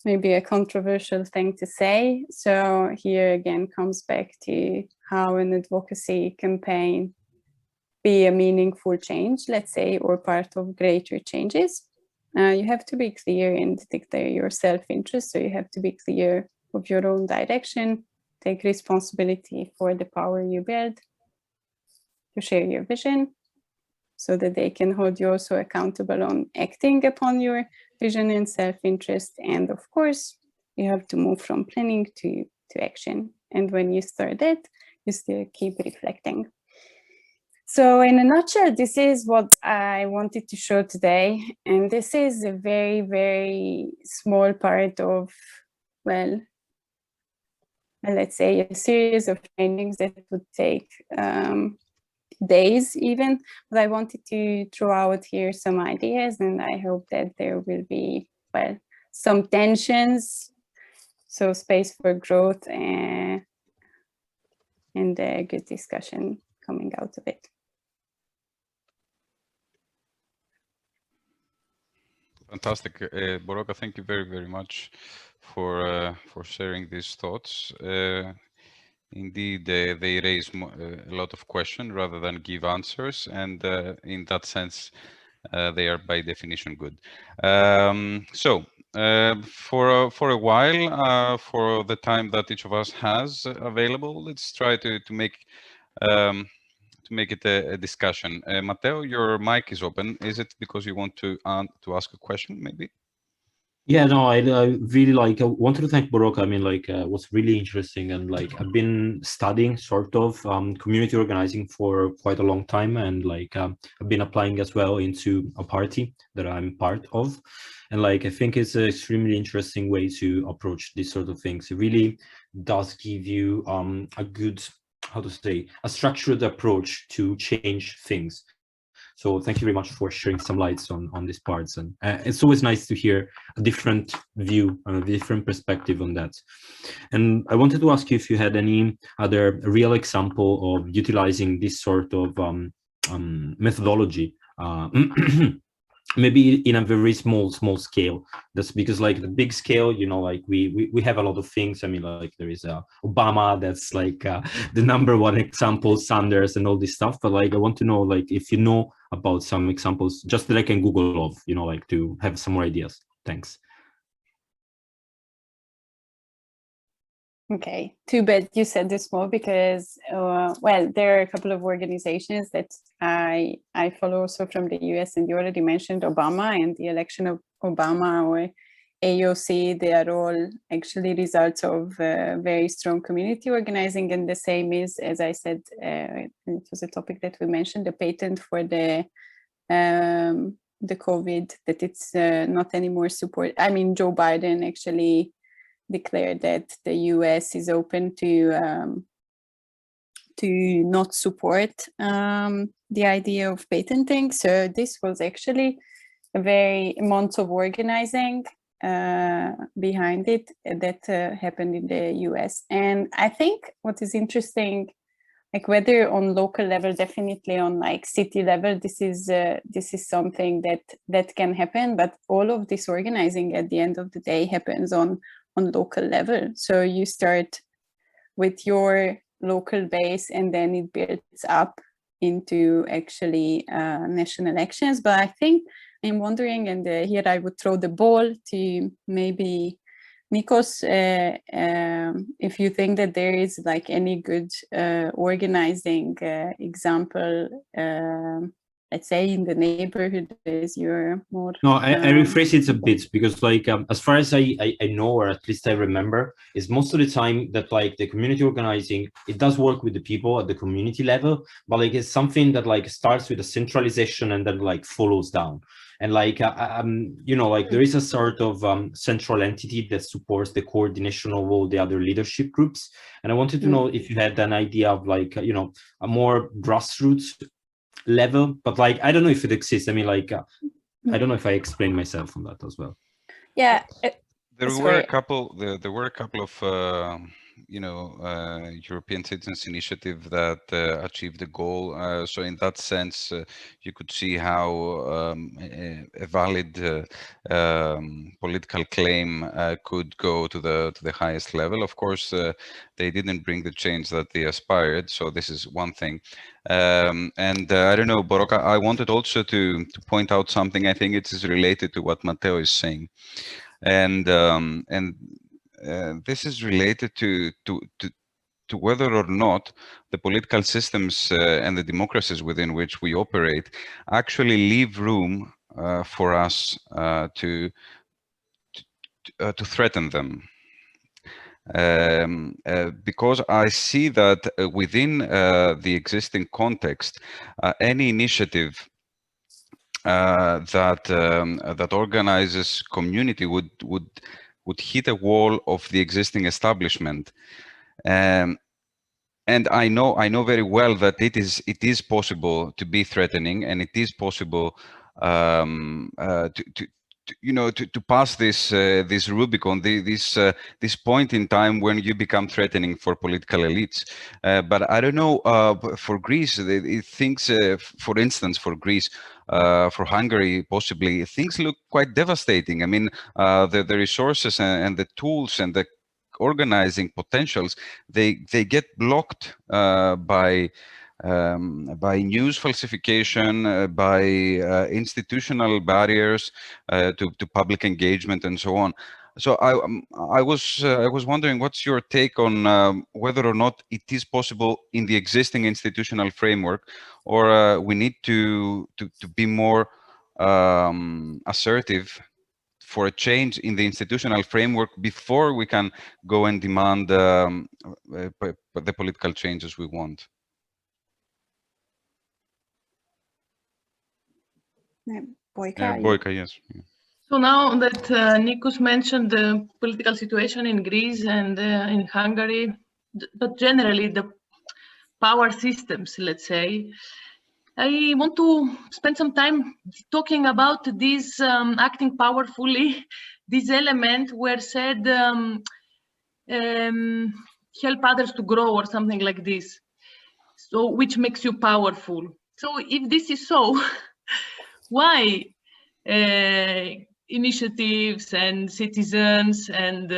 maybe a controversial thing to say. So here again comes back to how an advocacy campaign be a meaningful change, let's say, or part of greater changes, you have to be clear and declare your self-interest. So you have to be clear of your own direction, take responsibility for the power you build, to share your vision, so that they can hold you also accountable on acting upon your vision and self-interest. And of course, you have to move from planning to action. And when you start that, you still keep reflecting. So in a nutshell, this is what I wanted to show today. And this is a very, very small part of, well, let's say a series of trainings that would take days even, but I wanted to throw out here some ideas, and I hope that there will be, well, some tensions, so space for growth and a good discussion coming out of it. Fantastic, Boroka. Thank you very, very much for sharing these thoughts. Indeed, they raise a lot of questions rather than give answers, and in that sense, they are by definition good. So for a while, for the time that each of us has available, let's try to make it a discussion. Matteo, your mic is open. Is it because you want to ask a question, maybe? Yeah, no, I really I wanted to thank Boroka. I mean, was really interesting, and I've been studying sort of community organizing for quite a long time, and I've been applying as well into a party that I'm part of, and I think it's an extremely interesting way to approach these sort of things. It really does give you a good, how to say, a structured approach to change things. So thank you very much for sharing some lights on these parts. And it's always nice to hear a different view, a different perspective on that. And I wanted to ask you if you had any other real example of utilizing this sort of methodology, maybe in a very small scale. That's because the big scale, we have a lot of things. I mean, there is Obama, that's the #1 example, Sanders, and all this stuff. But I want to know if you know about some examples, just that I can Google of, to have some more ideas. Thanks. Okay, too bad you said this more, because well, there are a couple of organizations that I follow also from the US, and you already mentioned Obama and the election of Obama, or AOC. They are all actually results of very strong community organizing, and the same is, as I said, it was a topic that we mentioned, the patent for the COVID, that it's not anymore support. I mean, Joe Biden actually declared that the US is open to not support the idea of patenting. So this was actually a very months of organizing behind it that happened in the US. And I think what is interesting, whether on local level, definitely on city level, this is something that can happen, but all of this organizing at the end of the day happens on local level. So you start with your local base, and then it builds up into actually national actions. But I think I'm wondering, and here I would throw the ball to maybe Nikos, if you think that there is any good organizing example, let's say in the neighborhood, is your more. No, I rephrase it a bit, because as far as I know, or at least I remember, is most of the time that the community organizing, it does work with the people at the community level, but it's something that starts with a centralization and then follows down. And there is a sort of central entity that supports the coordination of all the other leadership groups. And I wanted to know if you had an idea of a more grassroots level, but I don't know if it exists. I mean, I don't know if I explained myself on that as well. Yeah, there were a couple of European Citizens Initiative that achieved the goal. So in that sense, you could see how a valid political claim could go to the highest level. Of course, they didn't bring the change that they aspired. So this is one thing. And I don't know, Boroka, I wanted also to point out something. I think it is related to what Matteo is saying, and this is related to whether or not the political systems and the democracies within which we operate actually leave room for us to threaten them. Because I see that within the existing context, any initiative that organizes community would hit a wall of the existing establishment. And I know very well that it is possible to be threatening, and it is possible to pass this Rubicon, this point in time when you become threatening for political elites. But I don't know, for Greece, things, for instance, for Greece, for Hungary, possibly, things look quite devastating. I mean, the resources and the tools and the organizing potentials, they get blocked by news falsification, by institutional barriers to public engagement, and so on. So I was wondering, what's your take on whether or not it is possible in the existing institutional framework, or we need to be more assertive for a change in the institutional framework before we can go and demand the political changes we want? Boyka, yes. So now that Nikos mentioned the political situation in Greece and in Hungary, but generally the power systems, let's say, I want to spend some time talking about this acting powerfully. This element where said help others to grow or something like this. So which makes you powerful. So if this is so, why initiatives and citizens and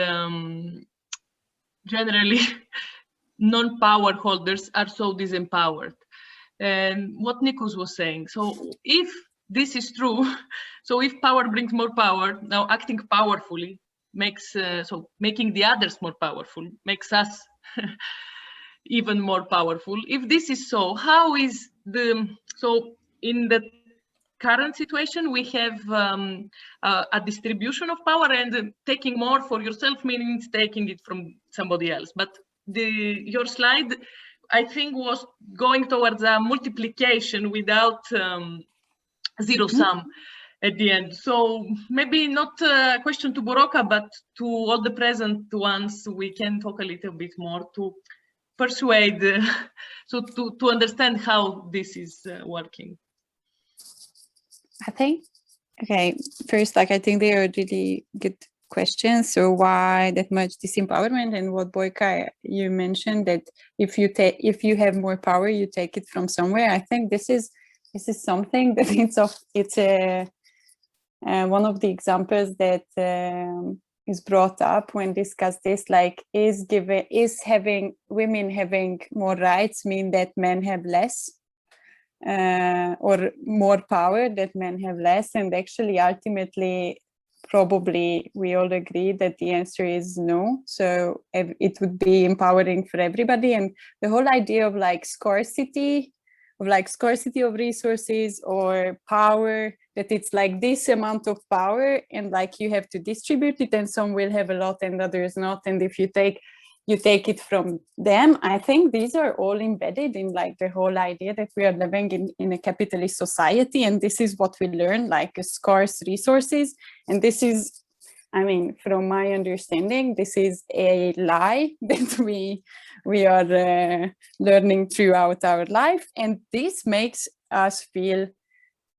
generally non-power holders are so disempowered? And what Nikos was saying. So if this is true, so if power brings more power, now acting powerfully makes, so making the others more powerful makes us even more powerful. If this is so, how is so in the current situation, we have a distribution of power, and taking more for yourself means taking it from somebody else. But your slide, I think, was going towards a multiplication without zero sum at the end. So maybe not a question to Boroka, but to all the present ones, we can talk a little bit more to persuade, so to understand how this is working. I think, okay, first, I think they are really good questions. So why that much disempowerment, and what Boyka, you mentioned that if you have more power, you take it from somewhere. I think this is something that it's one of the examples that is brought up when discussed this, like is women having more rights mean that men have less? Or more power that men have less? And actually, ultimately, probably we all agree that the answer is no. So it would be empowering for everybody. And the whole idea of scarcity of resources or power, that it's like this amount of power and you have to distribute it, and some will have a lot and others not. And if you take it from them, I think these are all embedded in the whole idea that we are living in a capitalist society, and this is what we learn, scarce resources. And this is, I mean, from my understanding, this is a lie that we are learning throughout our life, and this makes us feel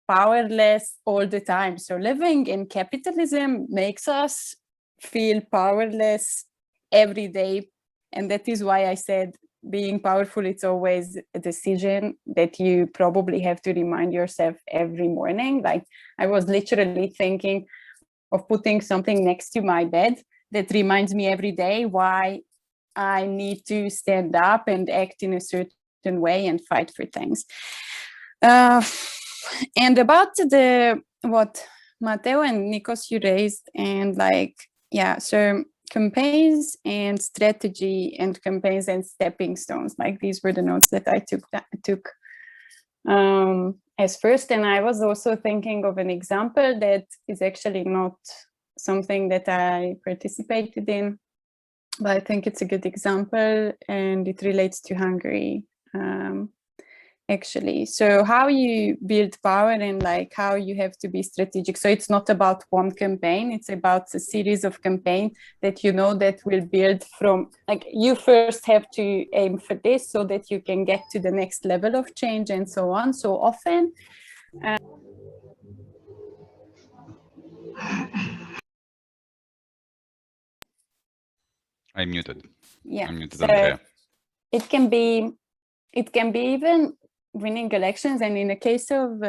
powerless all the time. So living in capitalism makes us feel powerless every day, And that is why I said being powerful, it's always a decision that you probably have to remind yourself every morning. Like I was literally thinking of putting something next to my bed that reminds me every day why I need to stand up and act in a certain way and fight for things. And about what Matteo and Nikos you raised, and like, yeah, so campaigns and strategy and campaigns and stepping stones, like these were the notes that I took as first. And I was also thinking of an example that is actually not something that I participated in, but I think it's a good example and it relates to Hungary. Actually, so how you build power and like how you have to be strategic. So it's not about one campaign, it's about a series of campaigns that you know that will build from, like you first have to aim for this so that you can get to the next level of change and so on. So often I'm muted. yeah, I'm muted, so Andrea. it can be even winning elections. And in the case of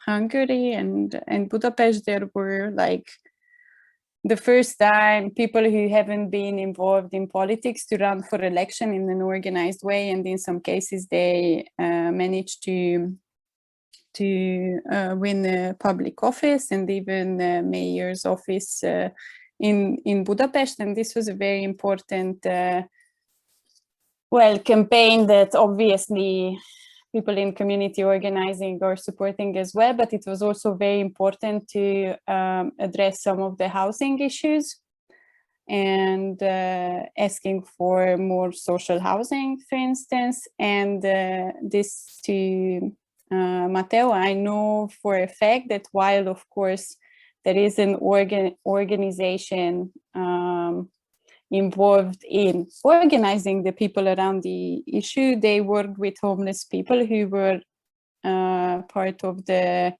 Hungary and Budapest, there were like the first time people who haven't been involved in politics to run for election in an organized way, and in some cases they managed to win a public office and even mayor's office in Budapest. And this was a very important campaign that obviously people in community organizing are supporting as well, but it was also very important to address some of the housing issues and asking for more social housing, for instance. And this to Matteo, I know for a fact that while of course there is an organization involved in organizing the people around the issue, they worked with homeless people who were part of the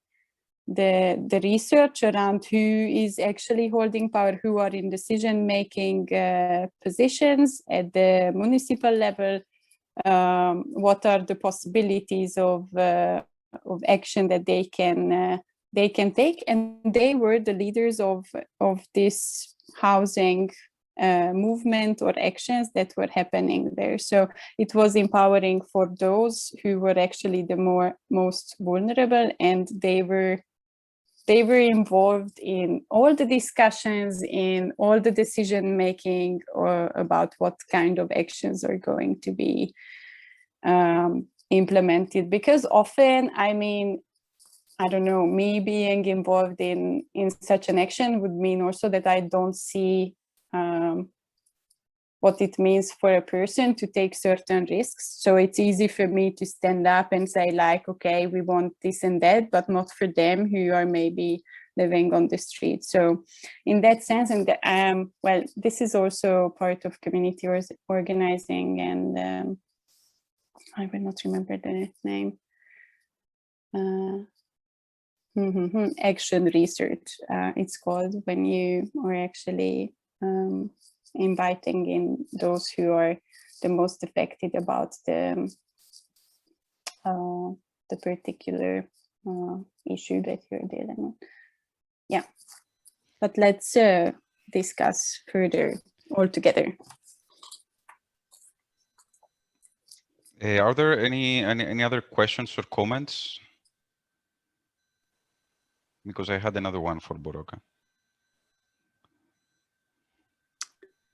research around who is actually holding power, who are in decision-making positions at the municipal level, what are the possibilities of action that they can take. And they were the leaders of this housing movement or actions that were happening there. So it was empowering for those who were actually the most vulnerable, and they were involved in all the discussions, in all the decision making, or about what kind of actions are going to be implemented. Because often, I mean, I don't know, me being involved in such an action would mean also that I don't see what it means for a person to take certain risks. So it's easy for me to stand up and say like, okay, we want this and that, but not for them who are maybe living on the street. So in that sense, and well, this is also part of community organizing, and I will not remember the name. Action research, it's called, when you are actually inviting in those who are the most affected about the particular issue that you're dealing with. Yeah, but let's discuss further all together. Are there any other questions or comments? Because I had another one for Boroka.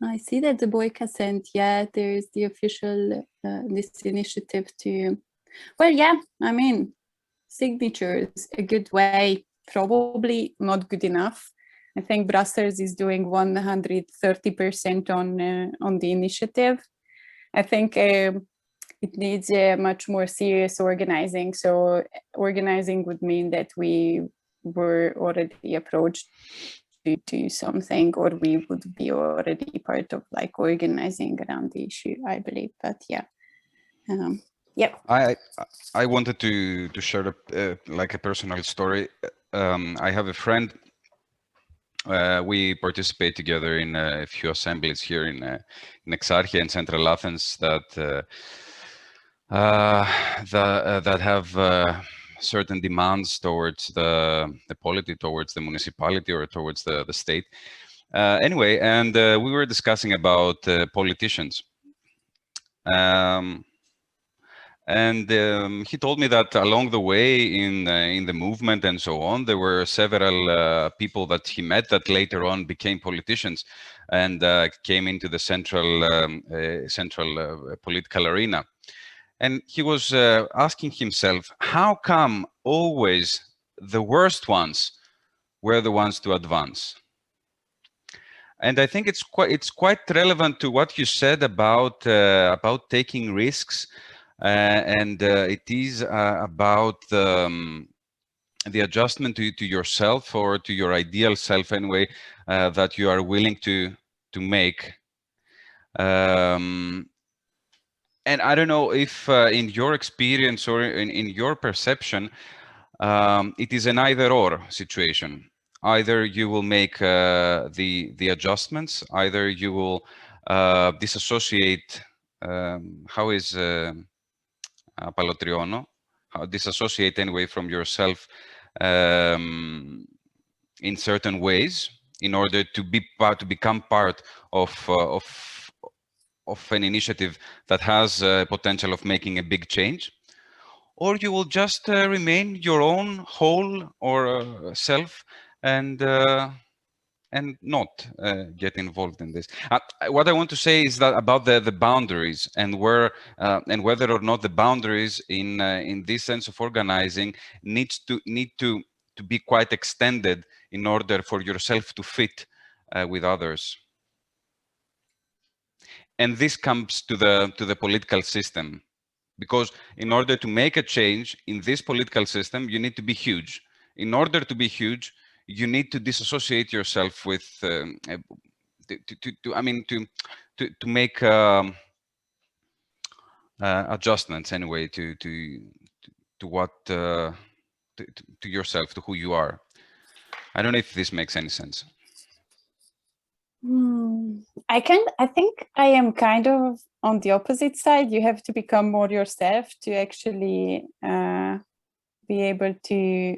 I see that the Boyka sent, yeah, there is the official, this initiative to, well, yeah, I mean, signatures, a good way, probably not good enough. I think Brussels is doing 130% on the initiative. I think it needs a much more serious organizing. So organizing would mean that we were already approached to do something, or we would be already part of like organizing around the issue, I believe. But yeah, yeah. I wanted to share like a personal story. I have a friend we participate together in a few assemblies here in Exarchia and Central Athens that that have certain demands towards the polity, towards the municipality, or towards the state. Anyway, and we were discussing about politicians. And he told me that along the way in the movement and so on, there were several people that he met that later on became politicians and came into the central political arena. And he was asking himself, how come always the worst ones were the ones to advance? And I think it's quite relevant to what you said about taking risks. And it is about the adjustment to yourself, or to your ideal self anyway, that you are willing to make. And I don't know if in your experience or in your perception, it is an either-or situation. Either you will make the adjustments, either you will disassociate. How is Palotriono, disassociate anyway from yourself in certain ways in order to become part of an initiative that has potential of making a big change, or you will just remain your own whole or self and not get involved in this. What I want to say is that about the boundaries and where and whether or not the boundaries in this sense of organizing need to be quite extended in order for yourself to fit with others. And this comes to the political system, because in order to make a change in this political system, you need to be huge. In order to be huge, you need to disassociate yourself with to make adjustments anyway to what to yourself, to who you are. I don't know if this makes any sense. I think I am kind of on the opposite side. You have to become more yourself to actually be able to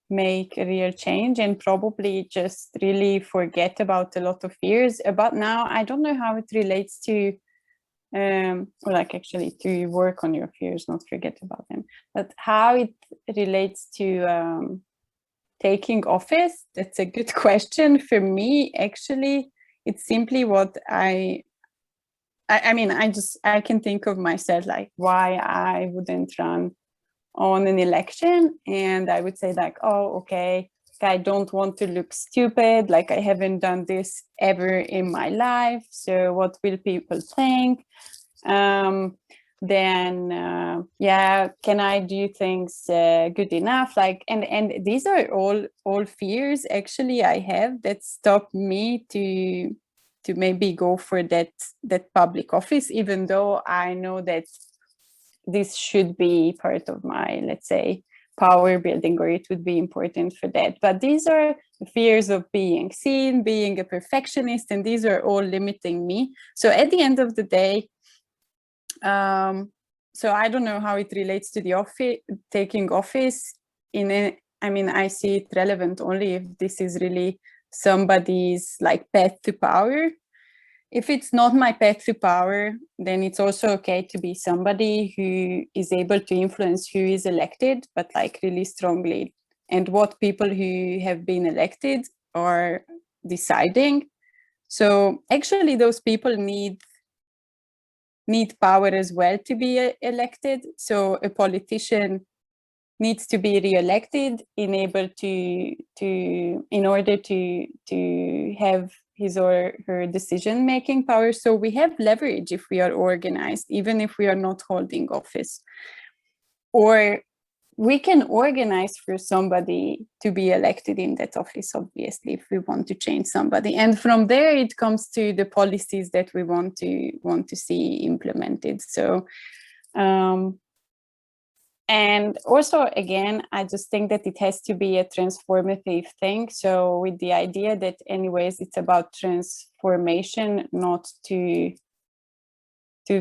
make a real change, and probably just really forget about a lot of fears. But now I don't know how it relates to or like actually to work on your fears, not forget about them, but how it relates to taking office. That's a good question. For me, actually, it's simply what I mean, I can think of myself like why I wouldn't run on an election, and I would say like, oh, okay, I don't want to look stupid, like I haven't done this ever in my life, so what will people think? Then yeah, can I do things good enough? Like, and these are all fears actually I have that stop me to maybe go for that public office, even though I know that this should be part of my, let's say, power building, or it would be important for that. But these are fears of being seen, being a perfectionist, and these are all limiting me. So at the end of the day, so I don't know how it relates to the office, taking office in a, I mean, I see it relevant only if this is really somebody's like path to power. If it's not my path to power, then it's also okay to be somebody who is able to influence who is elected, but like really strongly, and what people who have been elected are deciding. So actually those people need power as well to be elected. So a politician needs to be re-elected in order to have his or her decision-making power. So we have leverage if we are organized, even if we are not holding office. Or we can organize for somebody to be elected in that office, obviously, if we want to change somebody. And from there, it comes to the policies that we want to see implemented. So And also, again, I just think that it has to be a transformative thing. So with the idea that anyways, it's about transformation, not to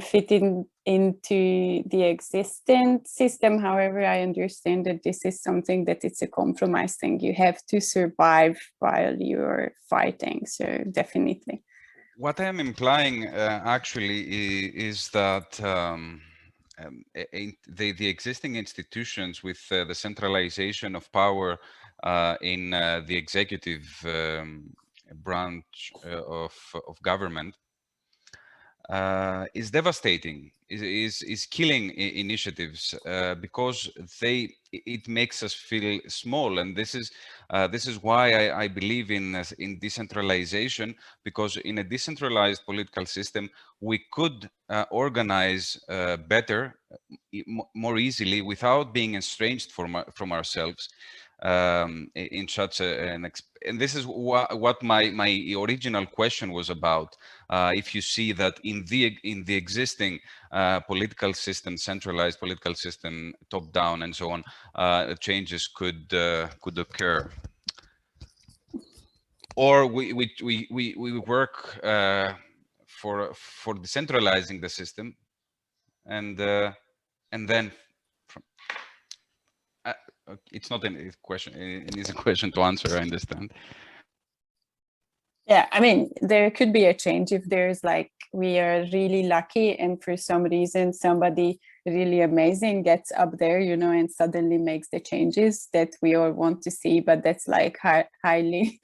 fit into the existing system. However, I understand that this is something that it's a compromise thing. You have to survive while you're fighting. So definitely. What I am implying actually is that the existing institutions with the centralization of power in the executive branch of government is devastating, is killing initiatives because it makes us feel small, and this is why I believe in decentralization, because in a decentralized political system we could organize better, more easily, without being estranged from ourselves. In such and this is what my original question was about. If you see that in the existing political system, centralized political system, top down and so on, changes could occur, or we work for decentralizing the system, and then it's not an question, it is a question to answer, I understand. Yeah, I mean, there could be a change if there's like, we are really lucky and for some reason somebody really amazing gets up there, you know, and suddenly makes the changes that we all want to see, but that's like highly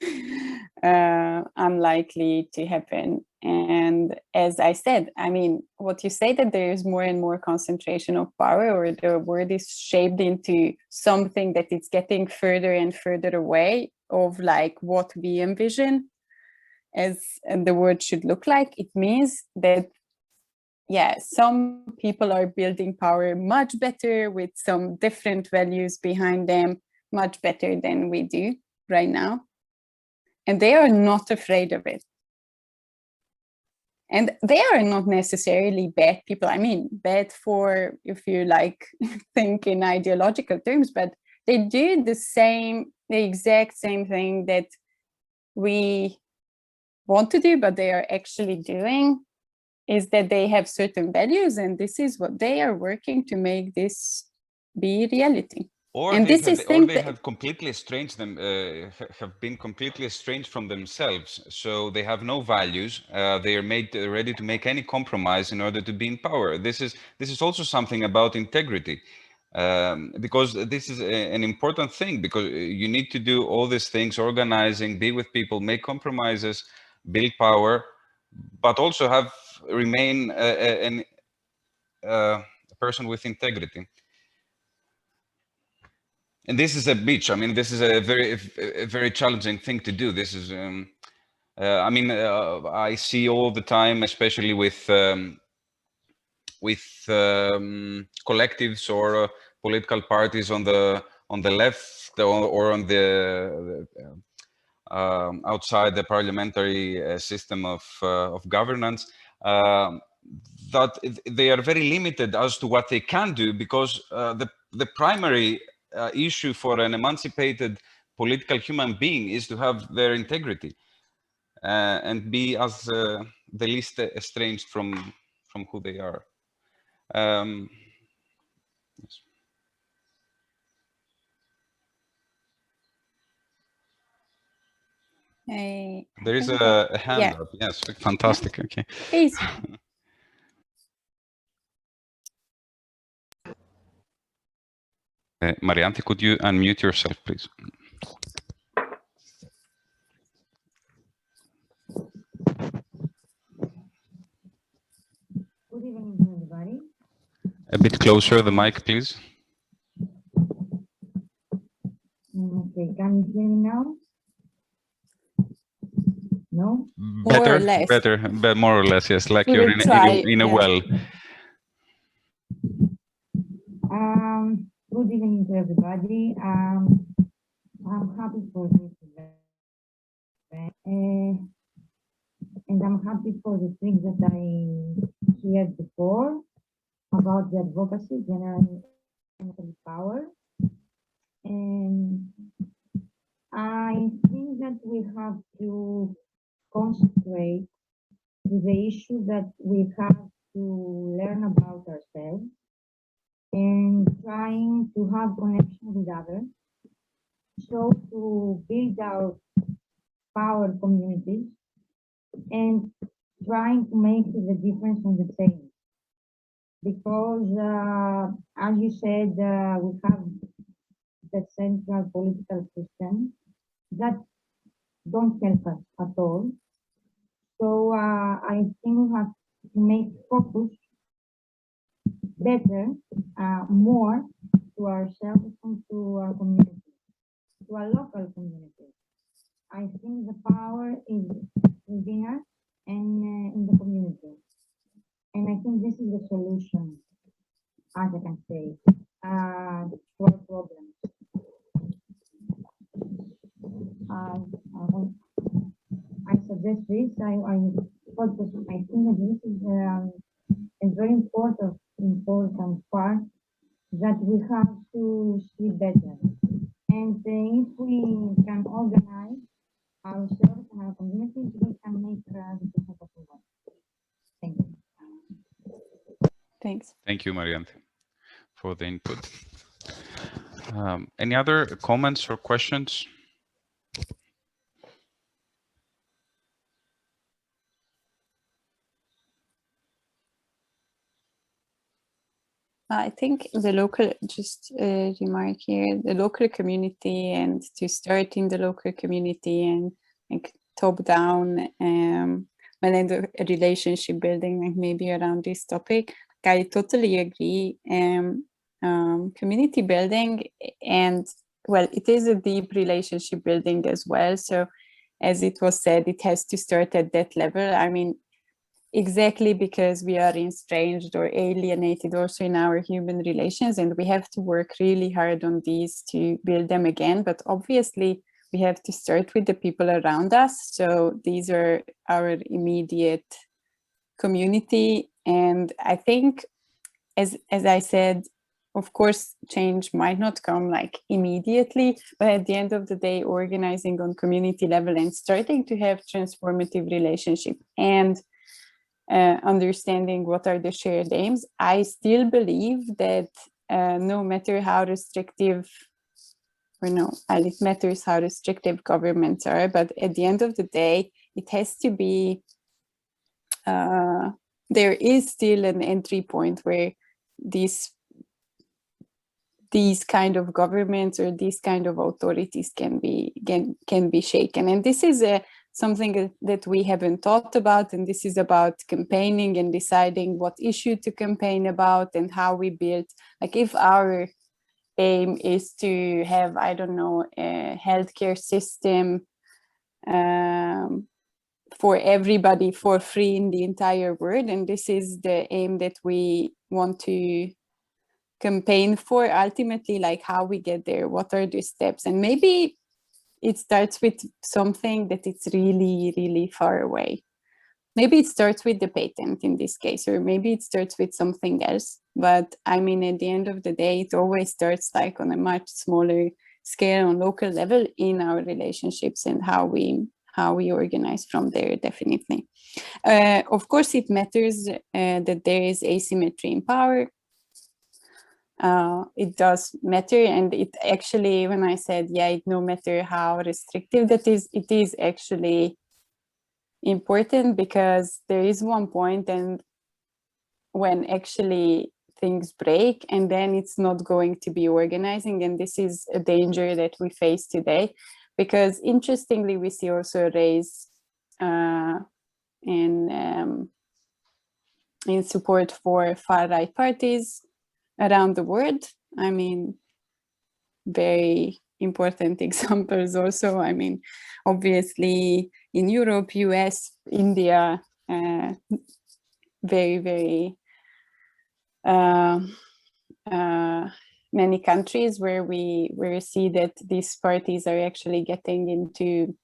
unlikely to happen. And as I said, I mean, what you say that there is more and more concentration of power, or the word is shaped into something that it's getting further and further away of like what we envision as the word should look like, it means that, yeah, some people are building power much better with some different values behind them, much better than we do right now. And they are not afraid of it. And they are not necessarily bad people. I mean, bad for, if you like, think in ideological terms, but they do the exact same thing that we want to do, but they are actually doing, is that they have certain values, and this is what they are working to make this be reality. Or and they have completely estranged them, have been completely estranged from themselves. So they have no values. They are ready to make any compromise in order to be in power. This is also something about integrity, because this is an important thing, because you need to do all these things: organizing, be with people, make compromises, build power, but also remain a person with integrity. And this is a bitch. I mean, this is a very challenging thing to do. This is, I mean, I see all the time, especially with collectives or political parties on the left or on the outside the parliamentary system of governance, that they are very limited as to what they can do, because the primary issue for an emancipated political human being is to have their integrity and be as the least estranged from who they are. Yes. There is a hand up. Yes, fantastic. Yeah. Okay. Please. Mariante, could you unmute yourself, please? Good evening, everybody. A bit closer the mic, please. Okay, can you hear me now? No? Better, More or less. better, but more or less, yes, like We you're will in a well. Good evening to everybody. I'm happy for this event, and I'm happy for the things that I heard before about the advocacy generally power. And I think that we have to concentrate to the issue that we have to learn about ourselves and trying to have connection with others. So to build our power communities and trying to make the difference in the change. Because as you said, we have the central political system that don't help us at all. So I think we have to make focus better, more to ourselves and to our community, to our local community. I think the power is within us and in the community. And I think this is the solution, as I can say, to our problems. I suggest this. I think that this is a very important part that we have to see better. And if we can organize ourselves and our communities, we can make the difference that we want. Thank you. Thanks. Thank you, Mariante, for the input. Any other comments or questions? I think the local, just a remark here, the local community, and to start in the local community and like top down, and the relationship building, like maybe around this topic. I totally agree. Community building, and well, it is a deep relationship building as well. So as it was said, it has to start at that level. I mean, exactly because we are estranged or alienated also in our human relations, and we have to work really hard on these to build them again. But obviously we have to start with the people around us. So these are our immediate community. And I think, as I said, of course, change might not come like immediately, but at the end of the day, organizing on community level and starting to have transformative relationship and understanding what are the shared aims, I still believe that no matter how restrictive, or no, it matters how restrictive governments are, but at the end of the day, it has to be, there is still an entry point where these kind of governments or these kind of authorities can be shaken. And this is something that we haven't thought about, and this is about campaigning and deciding what issue to campaign about and how we build, like if our aim is to have, I don't know, a healthcare system for everybody for free in the entire world, and this is the aim that we want to campaign for, ultimately, like how we get there, what are the steps, and maybe it starts with something that it's really, really far away. Maybe it starts with the patent in this case, or maybe it starts with something else. But I mean, at the end of the day, it always starts like on a much smaller scale, on local level, in our relationships and how we organize from there, definitely. Of course, it matters that there is asymmetry in power. It does matter, and it actually, when I said, yeah, it no matter how restrictive that is, it is actually important, because there is one point and when actually things break, and then it's not going to be organizing, and this is a danger that we face today, because interestingly we see also a rise in support for far-right parties around the world. I mean, very important examples also. I mean, obviously in Europe, US, India, very, very many countries where we see that these parties are actually getting into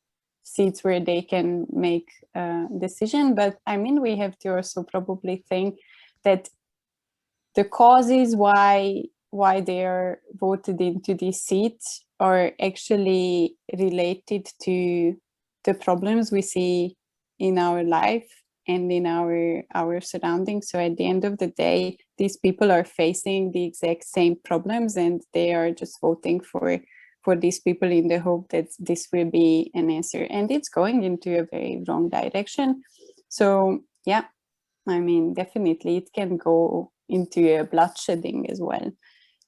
seats where they can make a decision. But I mean, we have to also probably think that the causes why why they are voted into these seats are actually related to the problems we see in our life and in our surroundings. So at the end of the day, these people are facing the exact same problems, and they are just voting for these people in the hope that this will be an answer. And it's going into a very wrong direction. So yeah, I mean, definitely it can go into a bloodshedding as well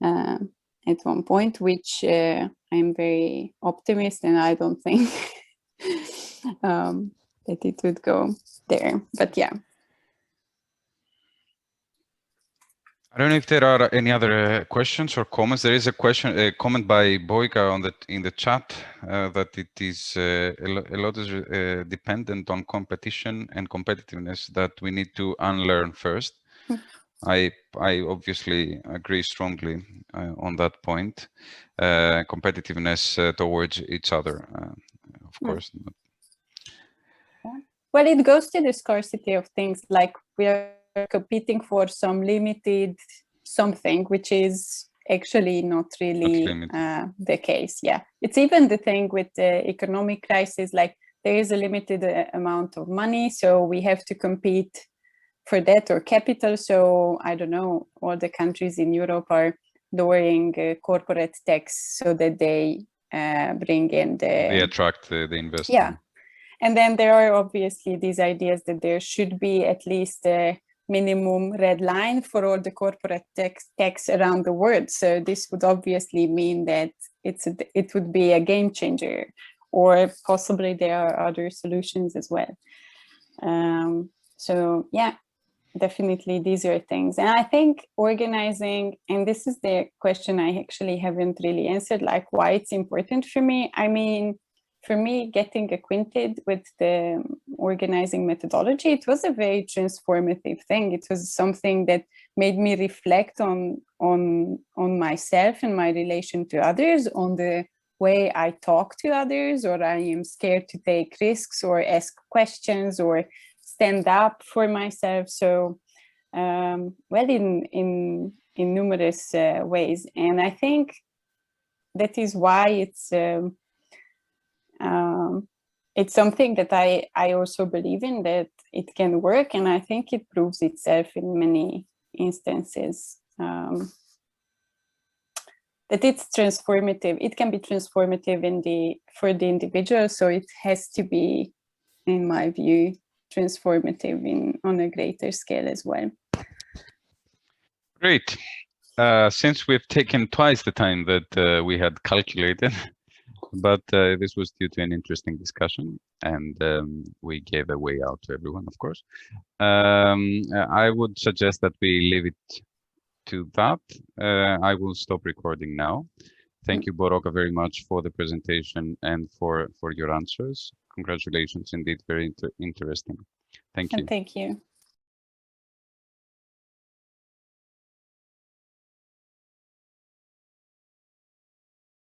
at one point, which I'm very optimistic, and I don't think that it would go there. But yeah. I don't know if there are any other questions or comments. There is a comment by Boyka in the chat that it is a lot is dependent on competition and competitiveness that we need to unlearn first. I obviously agree strongly on that point. Competitiveness towards each other, of course. Well, it goes to the scarcity of things, like we are competing for some limited something, which is actually not really the case. Yeah, it's even the thing with the economic crisis, like there is a limited amount of money, so we have to compete for that or capital. So I don't know, all the countries in Europe are lowering corporate tax so that they bring in they attract the investment. Yeah. And then there are obviously these ideas that there should be at least a minimum red line for all the corporate tax around the world. So this would obviously mean that it would be a game changer, or possibly there are other solutions as well. So yeah, definitely these are things. And I think organizing, and this is the question I actually haven't really answered, like why it's important for me. I mean, for me, getting acquainted with the organizing methodology, it was a very transformative thing. It was something that made me reflect on myself and my relation to others, on the way I talk to others, or I am scared to take risks or ask questions or stand up for myself. So, well, in numerous ways. And I think that is why it's something that I also believe in, that it can work, and I think it proves itself in many instances, that it's transformative. It can be transformative for the individual, so it has to be, in my view, transformative on a greater scale as well. Great. Since we've taken twice the time that we had calculated, but this was due to an interesting discussion, and we gave a way out to everyone, of course. I would suggest that we leave it to that. I will stop recording now. Thank you, Boroka, very much for the presentation and for your answers. Congratulations, indeed, very interesting. Thank you. And thank you.